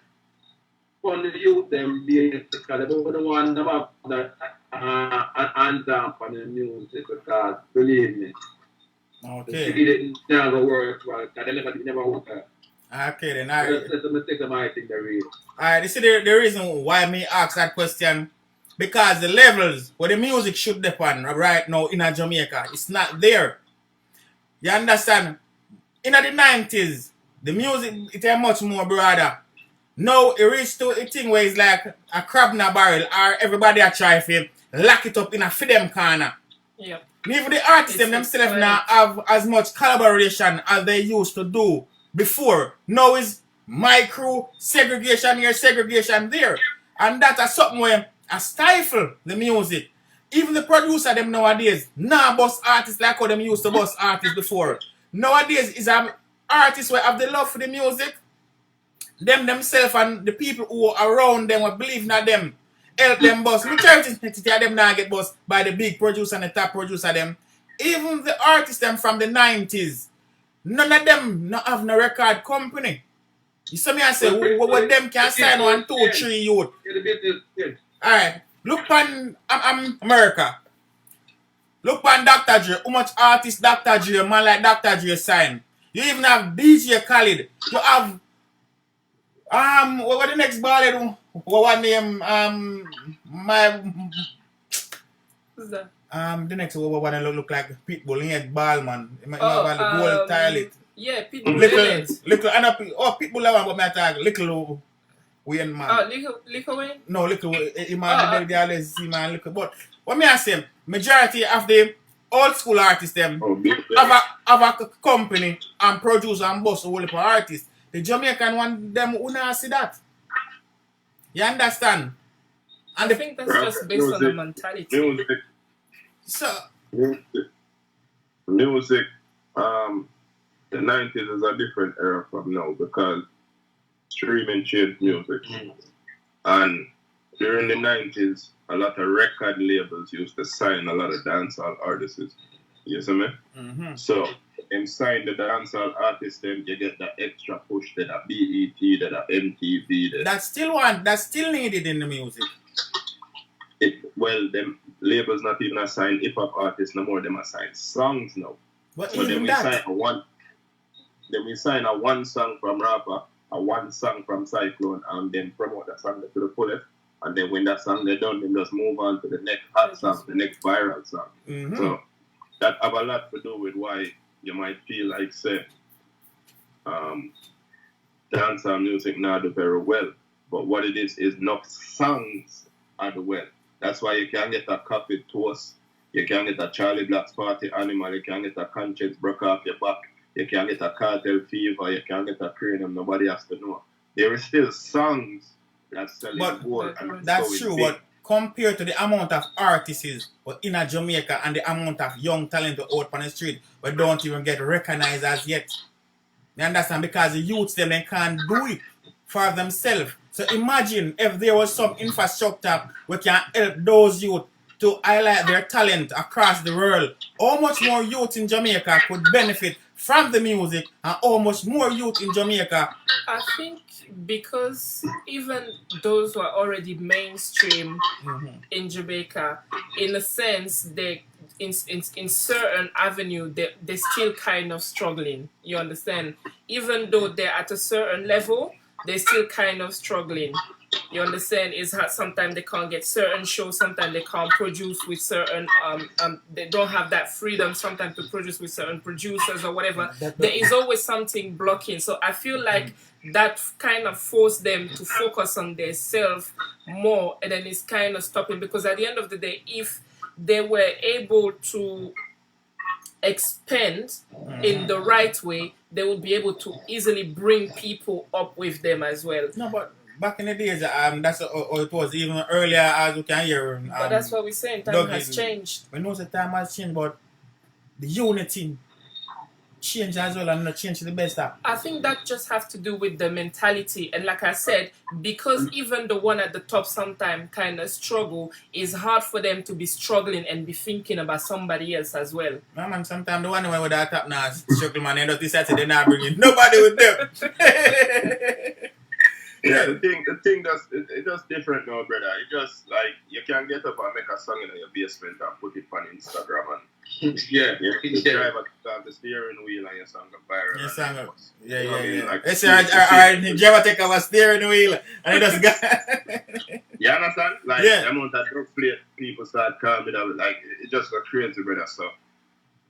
fund the youth, them basically, they don't want them up that hands down on the music because believe me. Okay. It never works well. They never work. Okay, then That's a mistake of my thing, the real. Alright, this is the reason why me ask that question. Because the levels where the music should depend right now in Jamaica, it's not there. You understand? In the 90s, the music it is much more broader. Now it reached to a thing where it's like a crab in a barrel, or everybody a try to lock it up in a for them corner. Yeah. Even the artists themselves now have as much collaboration as they used to do before. Now is my crew, segregation here, segregation there. And that is something where I stifle the music. Even the producer them nowadays, nah bust artists like how them used to bust artists before. Nowadays is an artist who have the love for the music. Them themselves and the people who are around them who believe in them. Help them boss. Majority of them now get boss by the big producer and the top producer them. Even the artists them from the 90s, none of them not have no record company. You see me I say, what them can sign 1, 2, 3 youth. Alright, look on America. Look on Dr. Dre. How much artists Dr. Dre, man like Dr. Dre sign. You even have DJ Khaled. You have what the next ball? What name? Who's that? The next one look like Pitbull. He had ball man. The gold tile. Yeah, Pitbull. Little. Pitbull that one, but I talk little Wayne man. Oh, little Wayne. No, little. They always see man little. But what me I say? Majority of the old school artists them have a company and produce and boss a whole heap of artists. The Jamaican one, them who not see that. You understand? And I think that's just based on the mentality. Music. So music, the 90s is a different era from now because streaming changed music. And during the 90s, a lot of record labels used to sign a lot of dancehall artists. You see me? So, inside the dancehall artists, then you get the extra push to the BET, to the MTV. That's still needed in the music. Them labels not even assign hip-hop artists no more, them assign songs now. But so then we sign a one song from Rawpa, a one song from Xyclone, and then promote the song to the fullest, And then when that song they're done, they just move on to the next hot song, the next viral song. Mm-hmm. So that have a lot to do with why you might feel like, say, dancehall music not do very well. But what it is enough songs are the well. That's why you can get a Coffee Toast, you can get a Charlie Black's Party Animal, you can get a Conscience Broke Off Your Back, you can get a Cartel Fever, you can get a Cranium, nobody has to know. There is still songs that's selling gold. That's true, but compared to the amount of artists in Jamaica and the amount of young talent out on the street, but don't even get recognized as yet. You understand? Because the youths them they can't do it for themselves. So imagine if there was some infrastructure we can help those youth to highlight their talent across the world. How much more youth in Jamaica could benefit from the music, and how much more youth in Jamaica? I think because even those who are already mainstream in Jamaica, in a sense, they in certain avenue they're still kind of struggling. You understand? Even though they're at a certain level, they're still kind of struggling. You understand? Is that sometimes they can't get certain shows, sometimes they can't produce with certain they don't have that freedom sometimes to produce with certain producers or whatever. There is always something blocking. So I feel like that kind of forced them to focus on their self more, and then it's kind of stopping, because at the end of the day, if they were able to expand in the right way, they would be able to easily bring people up with them as well. No, but back in the days, that's how it was. Even earlier, as you can hear. But that's what we're saying. Time has changed. We know the time has changed, but the unity changed as well, and not change to the best. I think that just has to do with the mentality, and like I said, because even the one at the top sometimes kind of struggle, it's hard for them to be struggling and be thinking about somebody else as well. No, man, sometimes the one with that top now struggle, man, end up this Saturday not bringing nobody with them. Yeah, the thing that's it's just different now, brother. It just like you can get up and make a song in your basement and put it on Instagram and you drive at the steering wheel and your song go viral. Your song go, yeah. Like, Let's say, alright, the driver take off a steering wheel and it just got. You understand? Like the amount of drug plate people start calling it out, like it just got crazy, brother. So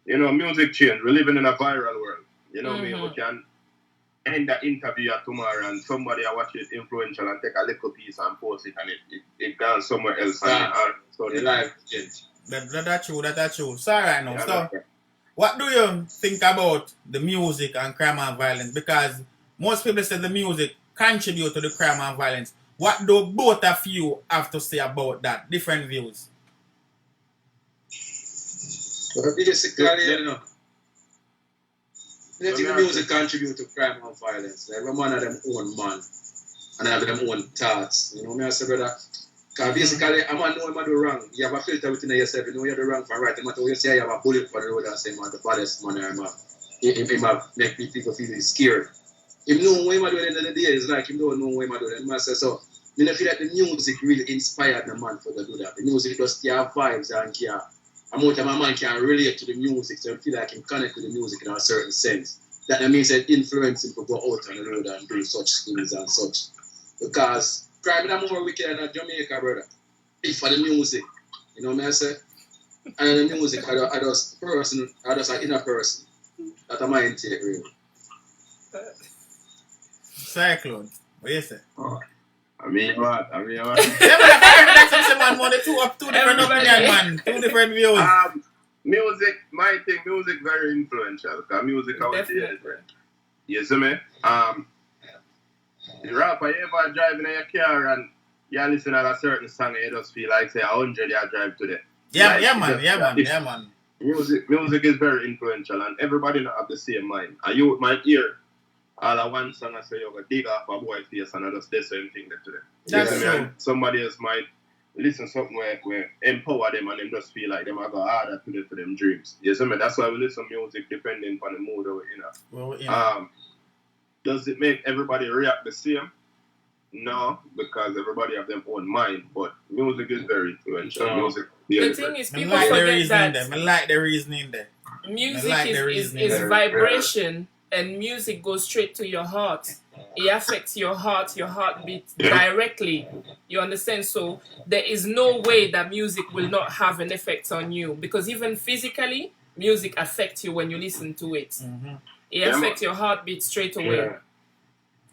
music change. We're living in a viral world. You know what I mean? We can end the interview tomorrow and somebody I watch it influential and take a little piece and post it and it goes somewhere else. So the life change. That's true. So right now, so what do you think about the music and crime and violence? Because most people say the music contribute to the crime and violence. What do both of you have to say about that? Different views. Well, basically, I think the music contribute to crime and violence. Every man have them own man and have them own thoughts. You know me I say, brother? Because basically, a man know him do wrong. You have a filter within yourself. You know you do wrong from right. No matter what you say, you have a bullet for the road and say, man, the baddest man him make people feel scared. Him know what him do at the end of the day. It's like him don't know what him do. And I say, so, you know, feel like the music really inspired the man for to do that. The music just have vibes and care. Amount of my man can relate to the music, so I feel like I can connect with the music in a certain sense. That means that influence him to go out on the road and do such things and such. Because crime is more wicked than Jamaica, brother. If for the music, you know what I say? And the music, I just an inner person. That's a mind take, really. Xyclone, what you say? I mean what? Yeah, man, I man, man, two different opinions, man. Two different views. Music, my thing, music very influential. Because music out there, you see me? The rapper, you ever driving in your car and you listen to a certain song and you just feel like say 100 you drive today. Yeah, man. Music is very influential and everybody not have the same mind. And you might hear all of one song and say you go dig off a boy face and I just do the same thing today. That's true. Somebody else might listen something where empower them and them just feel like them are go harder to do for them dreams. You see me? That's why we listen to music depending on the mood or does it make everybody react the same? No, because everybody have their own mind, but music is very influential. The thing is, people forget that I like the reasoning there. Music is vibration, and music goes straight to your heart. it affects your heartbeat directly. You understand? So there is no way that music will not have an effect on you, because even physically, music affects you when you listen to it. It affects your heartbeat straight away. Yeah.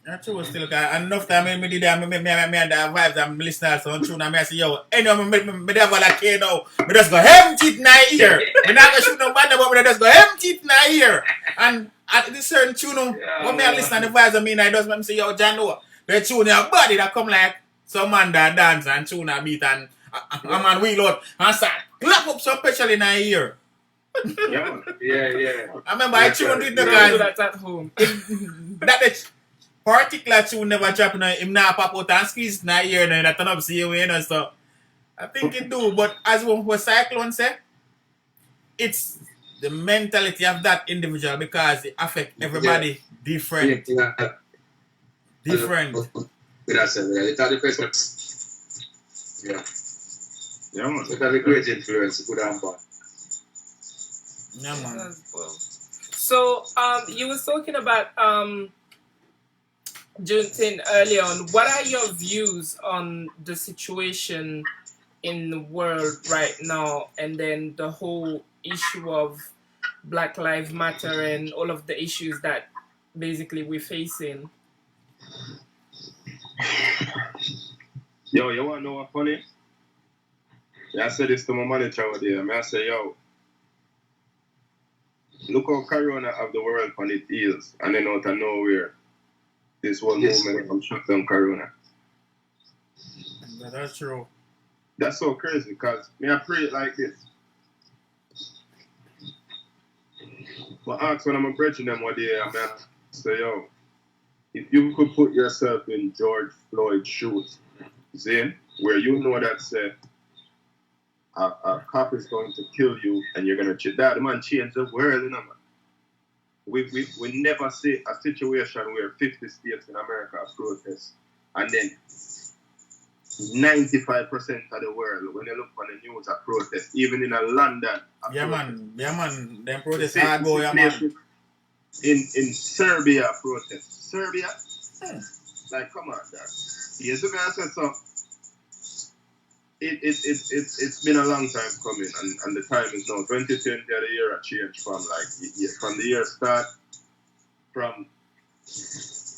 That's true still, cause enough time me did that, me that vibes, I'm listening to some tune, and I say, yo, anyone me have all that care now, me just go empty it in my ear. Me not gonna shoot no bad, but me just go empty it in my ear. And at this certain tune, when me listen to the vibes, I mean, I just me say, yo, John, no, the tune your body that come like some man that dance and tune a beat and a man wheel out and start clap up some special in my ear. Yeah. I remember I tuned with the Do guys. that at home. That is particular tune never drop now, him now pop out and squeeze in the ear and that turn up see you, you know, so I think it do, but as what Xyclone said, it's the mentality of that individual because it affect everybody different. Different. That's it. It's all the person. Yeah, man. It has a great influence, good and bad. Yeah, man. So, you was talking about Juneteenth earlier on. What are your views on the situation in the world right now, and then the whole issue of Black Lives Matter and all of the issues that basically we're facing? Yo, you wanna know what's funny? Yeah, I said this to my manager over there. I say, yo, look how Corona have the world on its heels, and then out of nowhere, this whole movement from shut down Corona. That's true. That's so crazy, because me I pray it like this. But ask when I'm approaching them one day, I say, yo, if you could put yourself in George Floyd's shoes, Zane, where you know that say a cop is going to kill you and you're going to that man change the world, you know, man. We never see a situation where 50 states in America protest and then 95% of the world, when you look on the news, are protest. Even in London. Yeah, man. Them protest hard, boy, yeah, man. In Serbia, protest. Serbia? Like, come on, dad. Yes, the man said so. It's been a long time coming, and the time is now. 2020, the year of change from the year start from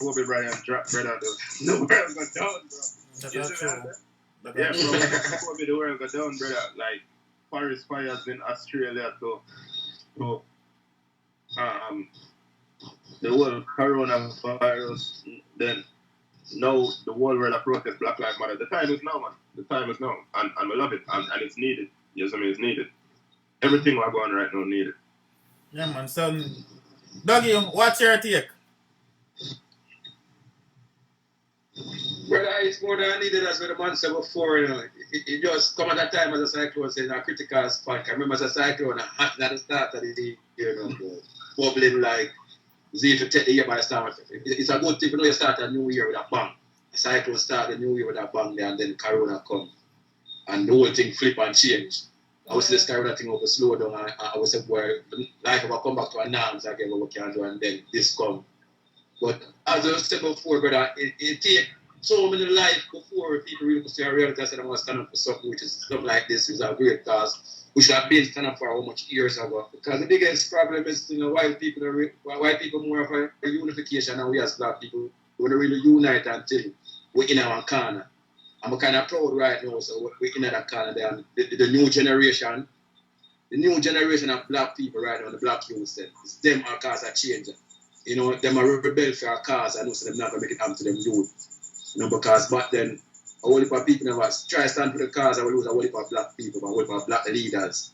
Kobe Bryant drop brother, the world got down, bro. That's true. Yeah, from Kobe the world got down, brother. Like forest fires in Australia to the whole coronavirus, then now the whole world of protest Black Lives Matter. The time is now, man. The time is now. And I love it. And it's needed. Yes, I mean, it's needed. Everything we're going right now needed. Yeah, man. So, Duugy, what's your take? Brother, it's more than needed, as the man said before, you know. It just come at that time as a Xyclone saying a critical spot. I remember as a Xyclone, hot at the start of the year, you know, bubbling like Z to take the year by the start. It's a good thing, you know, you start a new year with a bang. A Xyclone start the new year with a bang there, and then Corona come. And the whole thing flip and change. I would say this Corona thing over slow down, and I would say, well, life will come back to a norms again, what we can do, and then this come. But as I said before, brother, it takes so many lives before people really see a reality. I said, I'm going to stand up for something which is stuff like this is a great cause. We should have been stand up for how much years ago. Because the biggest problem is, you know, white people more of a unification, and we as black people want to really unite until we're in our corner. I'm kind of proud right now, so we're in that corner there. And the new generation of black people right now, the black youth, it's them our cause are changing. You know, them are rebel for our cause. I know so them not going to make it happen to them youth. You know, because back then, a whole heap of people never try to stand for the cause, and we lose a whole heap of black people, a whole heap of black leaders.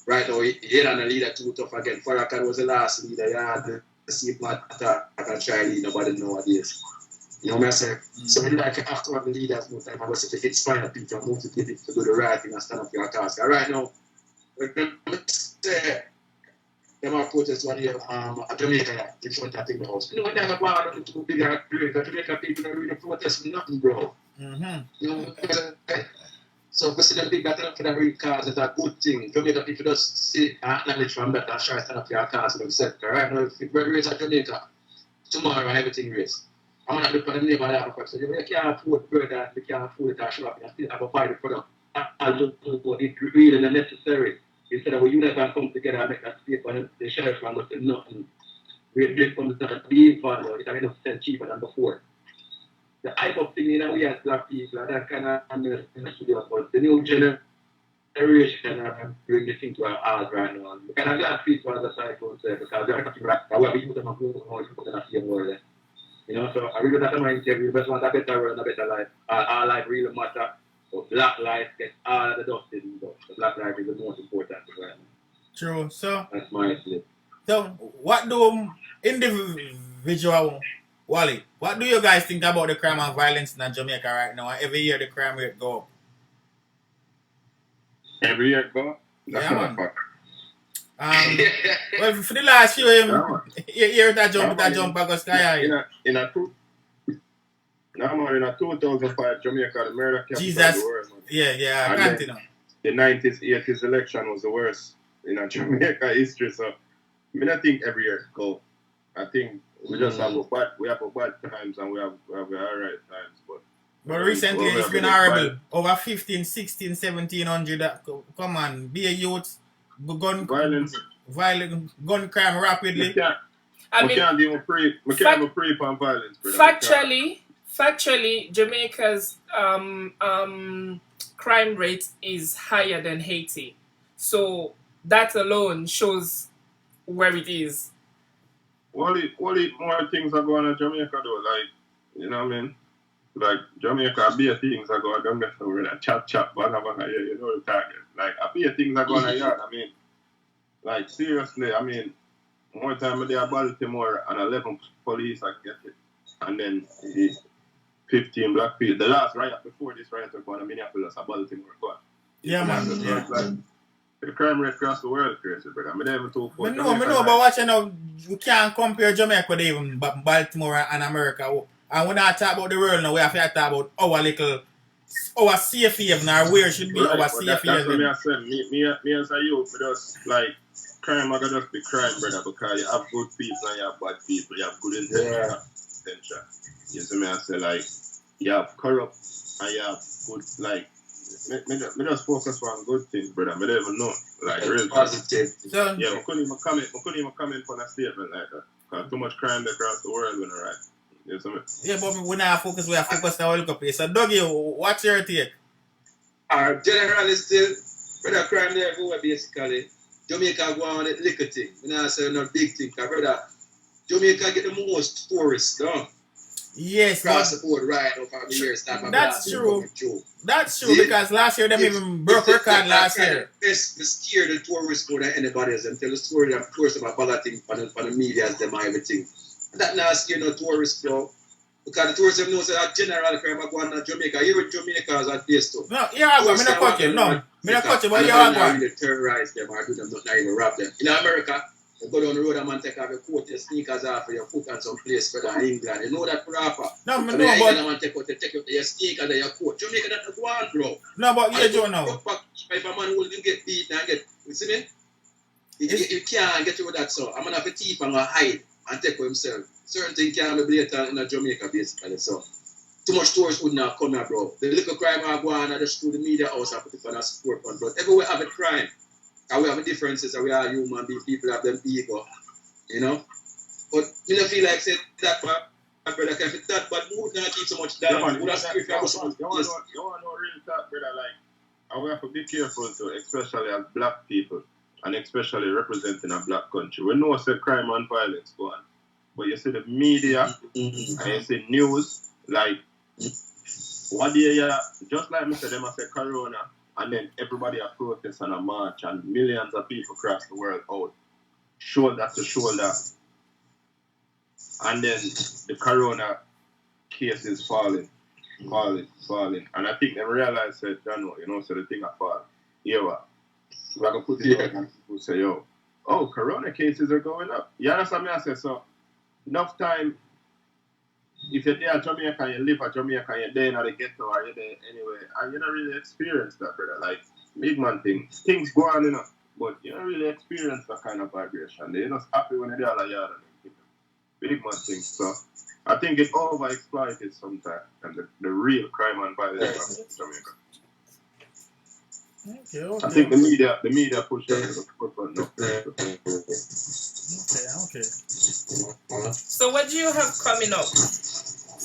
Right now, he had a leader too tough again. Farrakhan was the last leader. Yeah, the same matter I can try to lead nobody nowadays. You know what I'm saying? So we like have to have the leaders more time. I was to inspire people, motivate people to do the right thing and stand up for your cause. Right now, them are protest one year at Jamaica in front of the house. You know, they have a to bigger Jamaica people don't really protest for nothing, bro. You know, so we see them big battle for the real cause is a good thing. Jamaica people just see acknowledge from that and try to stand up for your cause for themselves. Right now, if we raise at Jamaica, tomorrow everything raise. I'm not looking at the name of that person. You can't afford bread and you can't afford it at shop. You still have to buy the product. I look for it really necessary. Instead of you can come together and make that space for the sheriff and go to nothing. We drink from the beef value. It's enough cent cheaper than before. The hype of thing, you know, we as black people, that kind of understand, but the new generation bring the thing to our house right now. Because I'm glad people as a Xyclone say, because they're not right. However, you put them on Google, you put them on the world. You know, so I really that's my interview. We just want a better world and a better life. Our life really matter. So black life gets all the dust in, but the black life is the most important right now. True. So that's my slip. So what do individual Wally? What do you guys think about the crime and violence in Jamaica right now? Every year the crime rate go up. Every year go up? That's not a fact. Well, for the last few years, that jump back was sky high. In a 2005, Jamaica, the murder capital Jesus. of the world. Man. Yeah, I can't know. The 90s, 80s election was the worst in Jamaica history. So, I don't think every year go. I think we just have a bad times and we have alright times. But recently it's been horrible. Over 15, 16, 1700. Come on, be a youth. Gun crime rapidly. We can't even pre on violence. Factually, Jamaica's crime rate is higher than Haiti. So that alone shows where it is. What more things are going on in Jamaica though? Like, you know what I mean? Like Jamaica, be things are going on. Don't get a chat, bana, you know the target. Like, be things are going on here. I mean, like seriously, I mean, one time they are Baltimore and 11 police I get it, and then 15 black people. The last riot before this riot was going on Minneapolis and Baltimore. Yeah, man. Yeah. Like, the crime rate across the world crazy, brother. I never told for. I know, but watch now, we can't compare Jamaica with even Baltimore and America. And when I talk about the world now, we have to talk about our safe haven, or where should be our safe haven. That's what I said. Me as a youth, we just like crime. I just be crime, brother, because you have good people and you have bad people. You have good intention. You see me? I say like you have corrupt and you have good like. Me just focus on good things, brother. I don't even know. Like, real positive. So, yeah, I couldn't even comment on a statement like that. Because too much crime across the world when I write. You see me? Yeah, but we not focus, we are focused on all place. So, Duugy, what's your take? Generally still, brother, crime there everywhere basically. Jamaica go on with liquor thing. We not say no big thing. Because, brother, Jamaica get the most tourists, though. Yes, across the board right now for the years. That's true. That's true, because last year they even broke record last year. Best scare the tourists more than anybody else and tell the story of course about balloting for the media and them and everything. And that not scare no tourists, bro. Because the tourists know that general crime are going to Jamaica. Here with Jamaica as a place too. No, here I go. I'm not cut you. No, I'm not cut you, but here I go. Really terrorize them or do them not even rob them. In America, you go down the road and man take off your coat, your sneakers off, your foot and some place further in England. You know that Rawpa. No, but man take out your sneakers and your coat. Jamaica that go on, bro. No, but yeah, Joe now. If a man will get beat and get, you see me? You can't get over that, so I'm gonna have a thief and a hide and take for himself. Certain things can't be blatant in Jamaica basically, so too much tourists would not come here, bro. The little crime are going on just through the media house and put it on a support fund, but everywhere have a crime. And we have differences and we are human beings, people have them ego, you know? But you don't feel like say that man, my brother, if it's that bad, we would not keep so much down. You want to know real talk, brother, like, and we have to be careful too, especially as black people, and especially representing a black country. We know say crime and violence go on, but you see the media, and you see news, like, what do you just like me say, them I say corona, and then everybody are protest on a march, and millions of people across the world out, shoulder to shoulder. And then the corona case is falling. And I think they realize that, you know, so the thing I fall. Yeah, what? So I can put it out and people say, yo, oh, corona cases are going up. You understand me? I say, so enough time, if you're there at Jamaica and you live at Jamaica and you're there in the ghetto or you're there anyway, and you don't really experience that, brother. Like, big man things go on, you know, but you don't really experience that kind of vibration. They're just happy when they're there like, yeah, Big man thing. So I think it's overexploited sometimes, and the real crime and violence from Jamaica. Okay. I think the media push it. Okay. So what do you have coming up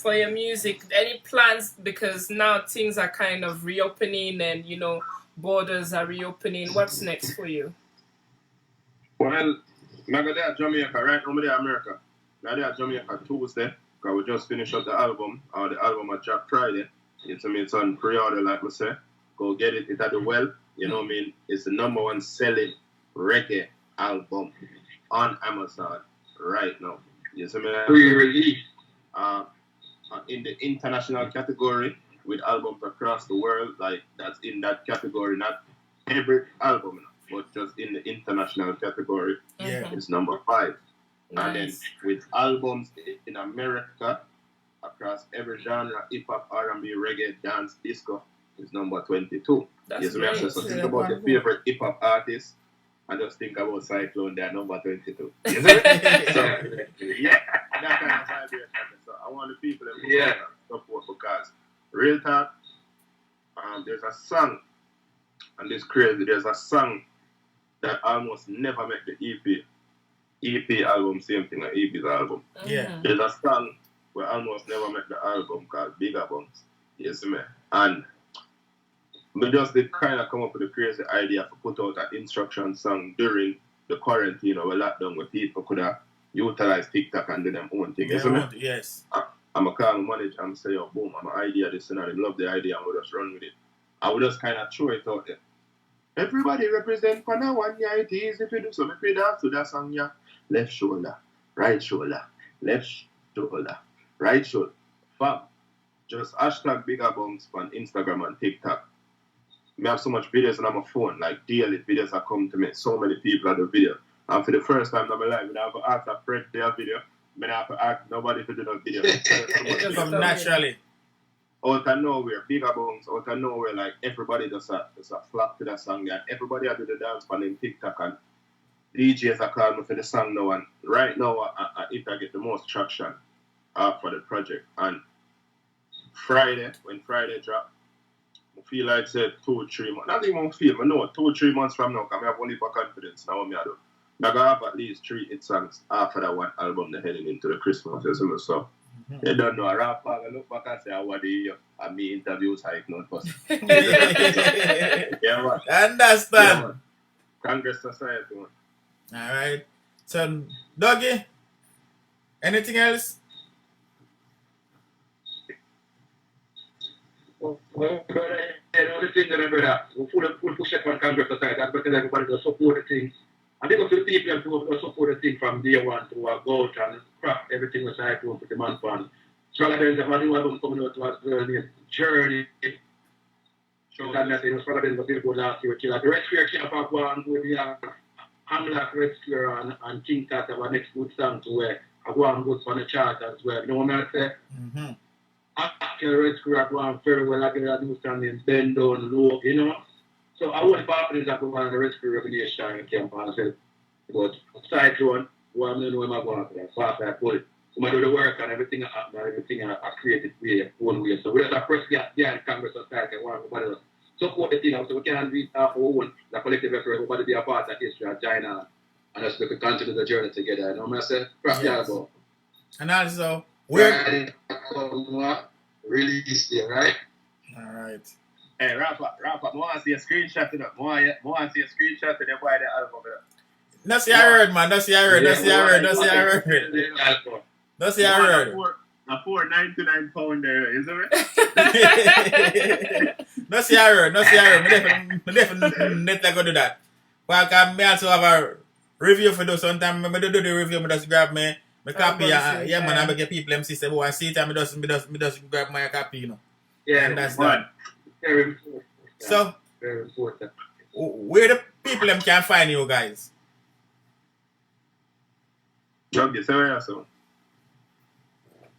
for your music? Any plans? Because now things are kind of reopening and, borders are reopening. What's next for you? Well, I'm going to Jamaica, right? I'm there America. I'm there Jamaica Tuesday, because we just finished up the album. The album I dropped Friday. It's on pre-order, like we say. Go get it. It's at the well. You know what I mean? It's the #1 selling reggae album on Amazon right now. You see me? Pre-release. In the international category with albums across the world, like that's in that category, not every album, but just in the international category. Yeah. It's #5. Nice. And then with albums in America across every genre, hip hop, R&B, reggae, dance, disco, is #22. That's Yes, great. so think about your favorite hip hop artist and just think about Xyclone, they're #22. Yes, sir? So, yeah, that kind of vibration. So I want the people to support, because real talk, there's a song, and it's crazy, there's a song that almost never make the EP. EP album, same thing, like EP's album. Yeah. There's a song where almost never make the album called Bigger Bunks. Yes, man. And we just did kind of come up with a crazy idea to put out an instruction song during the quarantine or lockdown where people could have utilized TikTok and do them own thing. Yes. I'm a call my manager and say, oh, boom, I'm an idea, this and that. They love the idea and we'll just run with it. I would just kind of throw it out there. Everybody represent for now one, yeah, it is. If you do so, if you dance to that song, yeah, left shoulder, right shoulder, left shoulder, right shoulder. Fam, just hashtag Bigger Bunks on Instagram and TikTok. I have so much videos on my phone, like daily videos that come to me. So many people at the video. And for the first time in my life, I have to ask a friend their video. I have to ask nobody to do the video. It just come naturally. Out of nowhere, Bigger Bunks, out of nowhere, like everybody just a flap to that song. And everybody I do the dance on in TikTok, and DJs are calling me for the song now. And right now, I get the most traction for the project. And Friday, when Friday dropped, I feel like said 2-3 months. Not even feel, I know 2-3 months from now, because I have only for confidence now. I'm going to have at least 3 hit songs after that one album they're heading into the Christmas. So, you don't know, Rawpa, I look back and say, what do you and me interviews Xyclone first. Yeah, man. Understand. Yeah, man. Congress Society, man. Alright. So, Duugy, anything else? Well, the thing that we full push it on Congress Society, that's because everybody does support the thing. I think the people who support the thing from day one to go out and craft everything with Xyclone for the man fund. So Labenz, I think album coming out to us named Journey. So that it was Labenz the Billoard last year. The Redsq came up one with the Hamlock Redsq and King Tat have our next good song to where I go and go on the chart as well. You know what I say? After Redsq have gone very well, I get a new song in Bend Down Low, you know. So I was partners that go on the Redsq Revelation and came and said, but Xyclone, one know where I'm going for that. Fast I put it. So I do the work and everything I created way, one way. So we just have first get the Congress Society and one everybody support the thing. So we can't do it our own, the collective effort, everybody be a part of history of China and just continue the journey together. You know what I say? Yes. And also, where release there, right? Alright. Hey, Rawpa, I want to see a screenshot of that. I want to see a screenshot of the boy the album. That's your word, man. That's your word. That's your word. That's your word. That's your word. A £4.99 there, isn't it? That's your word. That's your word. I definitely go do that. But I also have a review for those. Sometimes I do the review, I just grab my copy. Yeah, man, I get people them say, oh, I see it, I just grab my copy, you know. Yeah, and that's that. Very important. So, very important. Where the people them can find you guys? Duugy, say where so.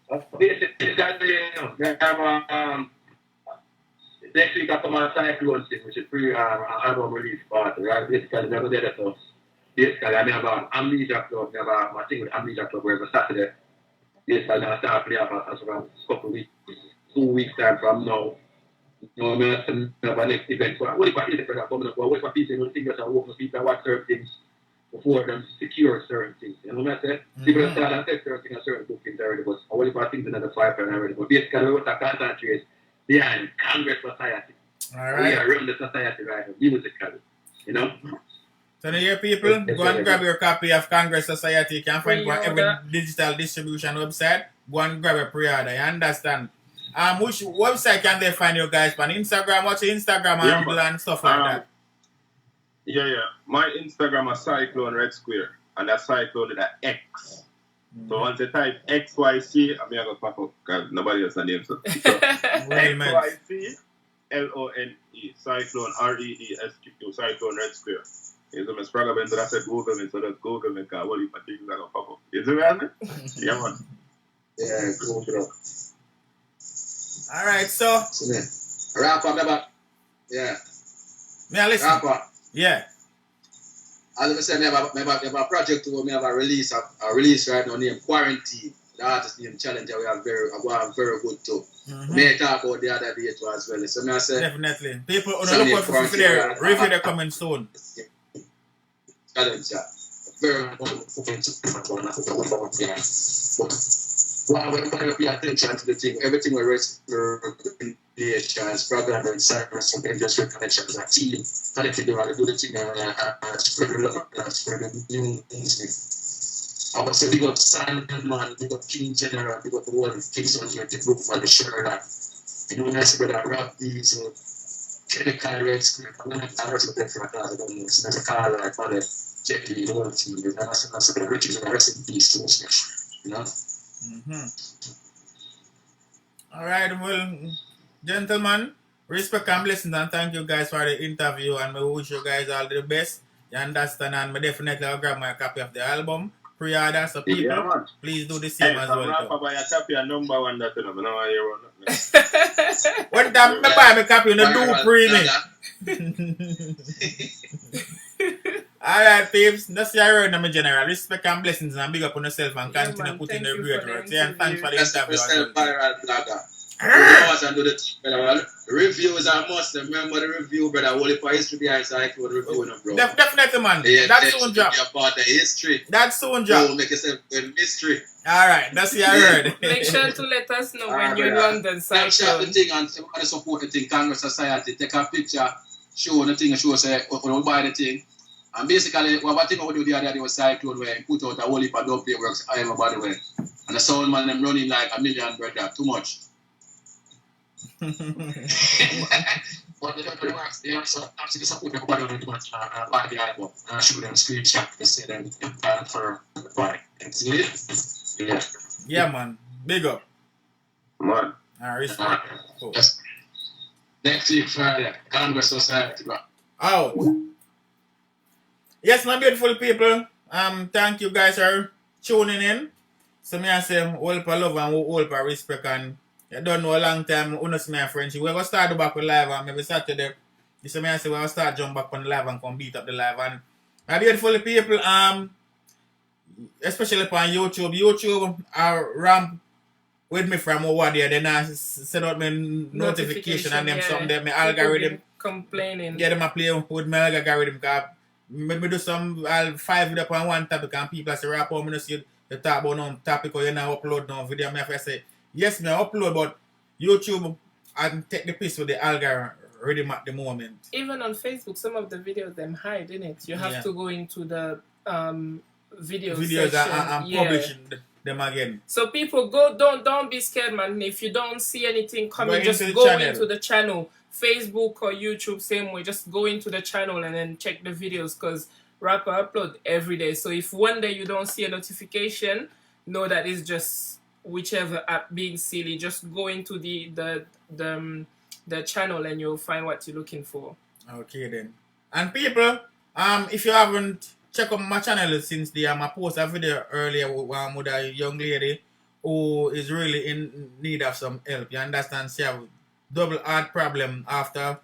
Next week I come on Xyclone thing, which is pre-album release party, right? Basically, never did it, so basically I have Amnesia Club, I have my thing with Amnesia Club where every Saturday Yes, I'm going to start play as around a couple of weeks, 2 weeks time from now. No, I'm going to have a next event. So what if I did it coming up? What if I people don't think that I work with people that watch certain things before them secure certain things? You know what I'm saying? People start and take certain things and certain bookings already, but what if I think another 5 and already? But basically, what I concentrate behind Congress Society. All right. We are running the society right now, musically. You know? So here people, go and grab your copy of Congress Society. You can find it on every digital distribution website. Go and grab a pre-order. You understand? Which website can they find you guys on Instagram? What's your Instagram handle and stuff like that? Yeah. My Instagram is Xyclone Redsq, and that's Xyclone with an X. So once you type XYC, I'm going to pop up because nobody else has names. So XYC LONE, Xyclone REDSQ, Xyclone Redsq. Is it my Sprague Benz? I said Google me, so that's Google me because what if I think that will pop up? Is it right? Yeah, man. Yeah, Google it up. All right, so. Rawpa, remember? Yeah. May I listen? Rawpa. Yeah. As I said, I have a project where I have a release right now named Quarantine. The artist named Challenger, we have very good too. May I talk about the other day too as well. So I say definitely. People on the lookout for their review they're coming soon. Challenger. Very well, we're going to pay attention to the thing. Everything we're recommendations, program and service, and just recommendations, a team. Connected to do the thing and spread the love and spread the new things. I would say we got Sandman, we got King General, we got the whole things on here to look for the shirt that you know, nice about that rap these chemical Redsq. I'm going to address with them for a class. I don't know. It's not a car like for the Jackie, the whole team. And that's the riches and the rest in peace. You know? All right, well, gentlemen, respect and blessings, and thank you guys for the interview, and I wish you guys all the best. You understand? And I definitely will grab my copy of the album, pre-order, so people, please do the same as well. Rawpa buy a copy of number one that you know, I don't hear one. One time I buy my copy, you do pre-me. Alright, peeps, that's your word, my general. Respect and blessings, and big up on yourself and continue putting the great work. And thanks for the interview. Reviews are must. Remember the review, brother. Only for history behind Xyclone review, bro. Definitely, man. Yeah, that's soon job. Be a part of history. That's soon job. Don't make yourself a mystery. Alright, that's your word. Make sure to let us know when you're in London, Snapchat the thing and support the thing, Congress Society. Take a picture, show the thing, show say, we'll buy the thing. And basically, what thing I would do the other day was Xyclone where he put out a whole heap of dub play works everybody way. And the sound man them running like a million, brother. Too much. But the works, they also actually support everybody on the buy the album. And show them screenshot to say them for buy. Yeah, man. Big up. Man. Respect. Cool. Yes. Next week Friday, Congress Society. Out. Yes, my beautiful people. Thank you guys for tuning in. So me I say all for love and all for respect, and you don't know a long time honest my friendship. We're gonna start back with live and maybe Saturday. So me I say we're gonna start jump back on the live and come beat up the live. And my beautiful people, especially on YouTube. YouTube ramp with me from over there. Then I set out my notification and them some them my algorithm complaining. Get them a play with my algorithm. Maybe do some 5 videos on one topic and people say Rawpa, I see you talk about no topic or you now upload no video. I say yes, me upload, but YouTube and take the piece with the algorithm at the moment. Even on Facebook, some of the videos them hide, innit? You have to go into the videos section. and publish them again. So people don't be scared, man. If you don't see anything coming, just go into the channel. Facebook or YouTube, same way. Just go into the channel and then check the videos, because Rawpa upload every day. So if one day you don't see a notification, know that it's just whichever app being silly. Just go into the channel and you'll find what you're looking for. Okay then. And people, if you haven't checked out my channel since I posted a video earlier with a young lady who is really in need of some help. You understand? She have double heart problem after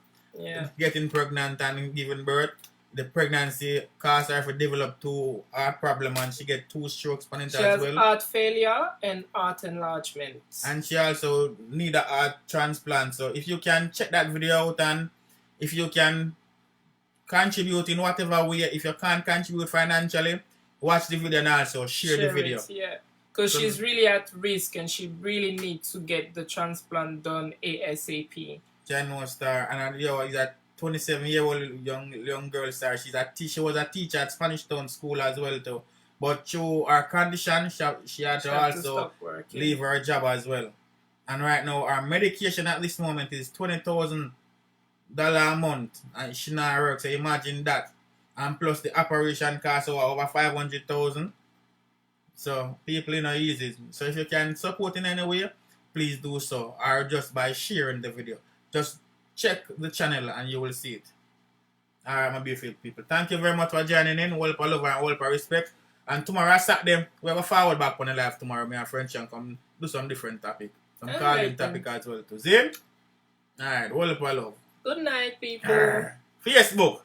getting pregnant and giving birth. the pregnancy caused her to develop 2 heart problem and she get 2 strokes on it She as has well. heart failure and heart enlargement. And she also need a heart transplant. So if you can check that video out and if you can contribute in whatever way, if you can't contribute financially, watch the video and also share the video. It, yeah. Because she's really at risk and she really needs to get the transplant done ASAP. General star and is a 27-year-old young girl star. She was a teacher at Spanish Town School as well too. But through her condition, she had to also leave her job as well. And right now, our medication at this moment is $20,000 a month, and she not work. So imagine that, and plus the operation cost over $500,000. So people easy. So if you can support in any way, please do so, or just by sharing the video. Just check the channel and you will see it. Alright, my beautiful people. Thank you very much for joining in. Whole love and whole respect. And tomorrow Saturday, we have a forward back on the live tomorrow. Me and French and come do some different topic. Some calling topic as well too. See? Alright, whole love. Good night, people. Facebook.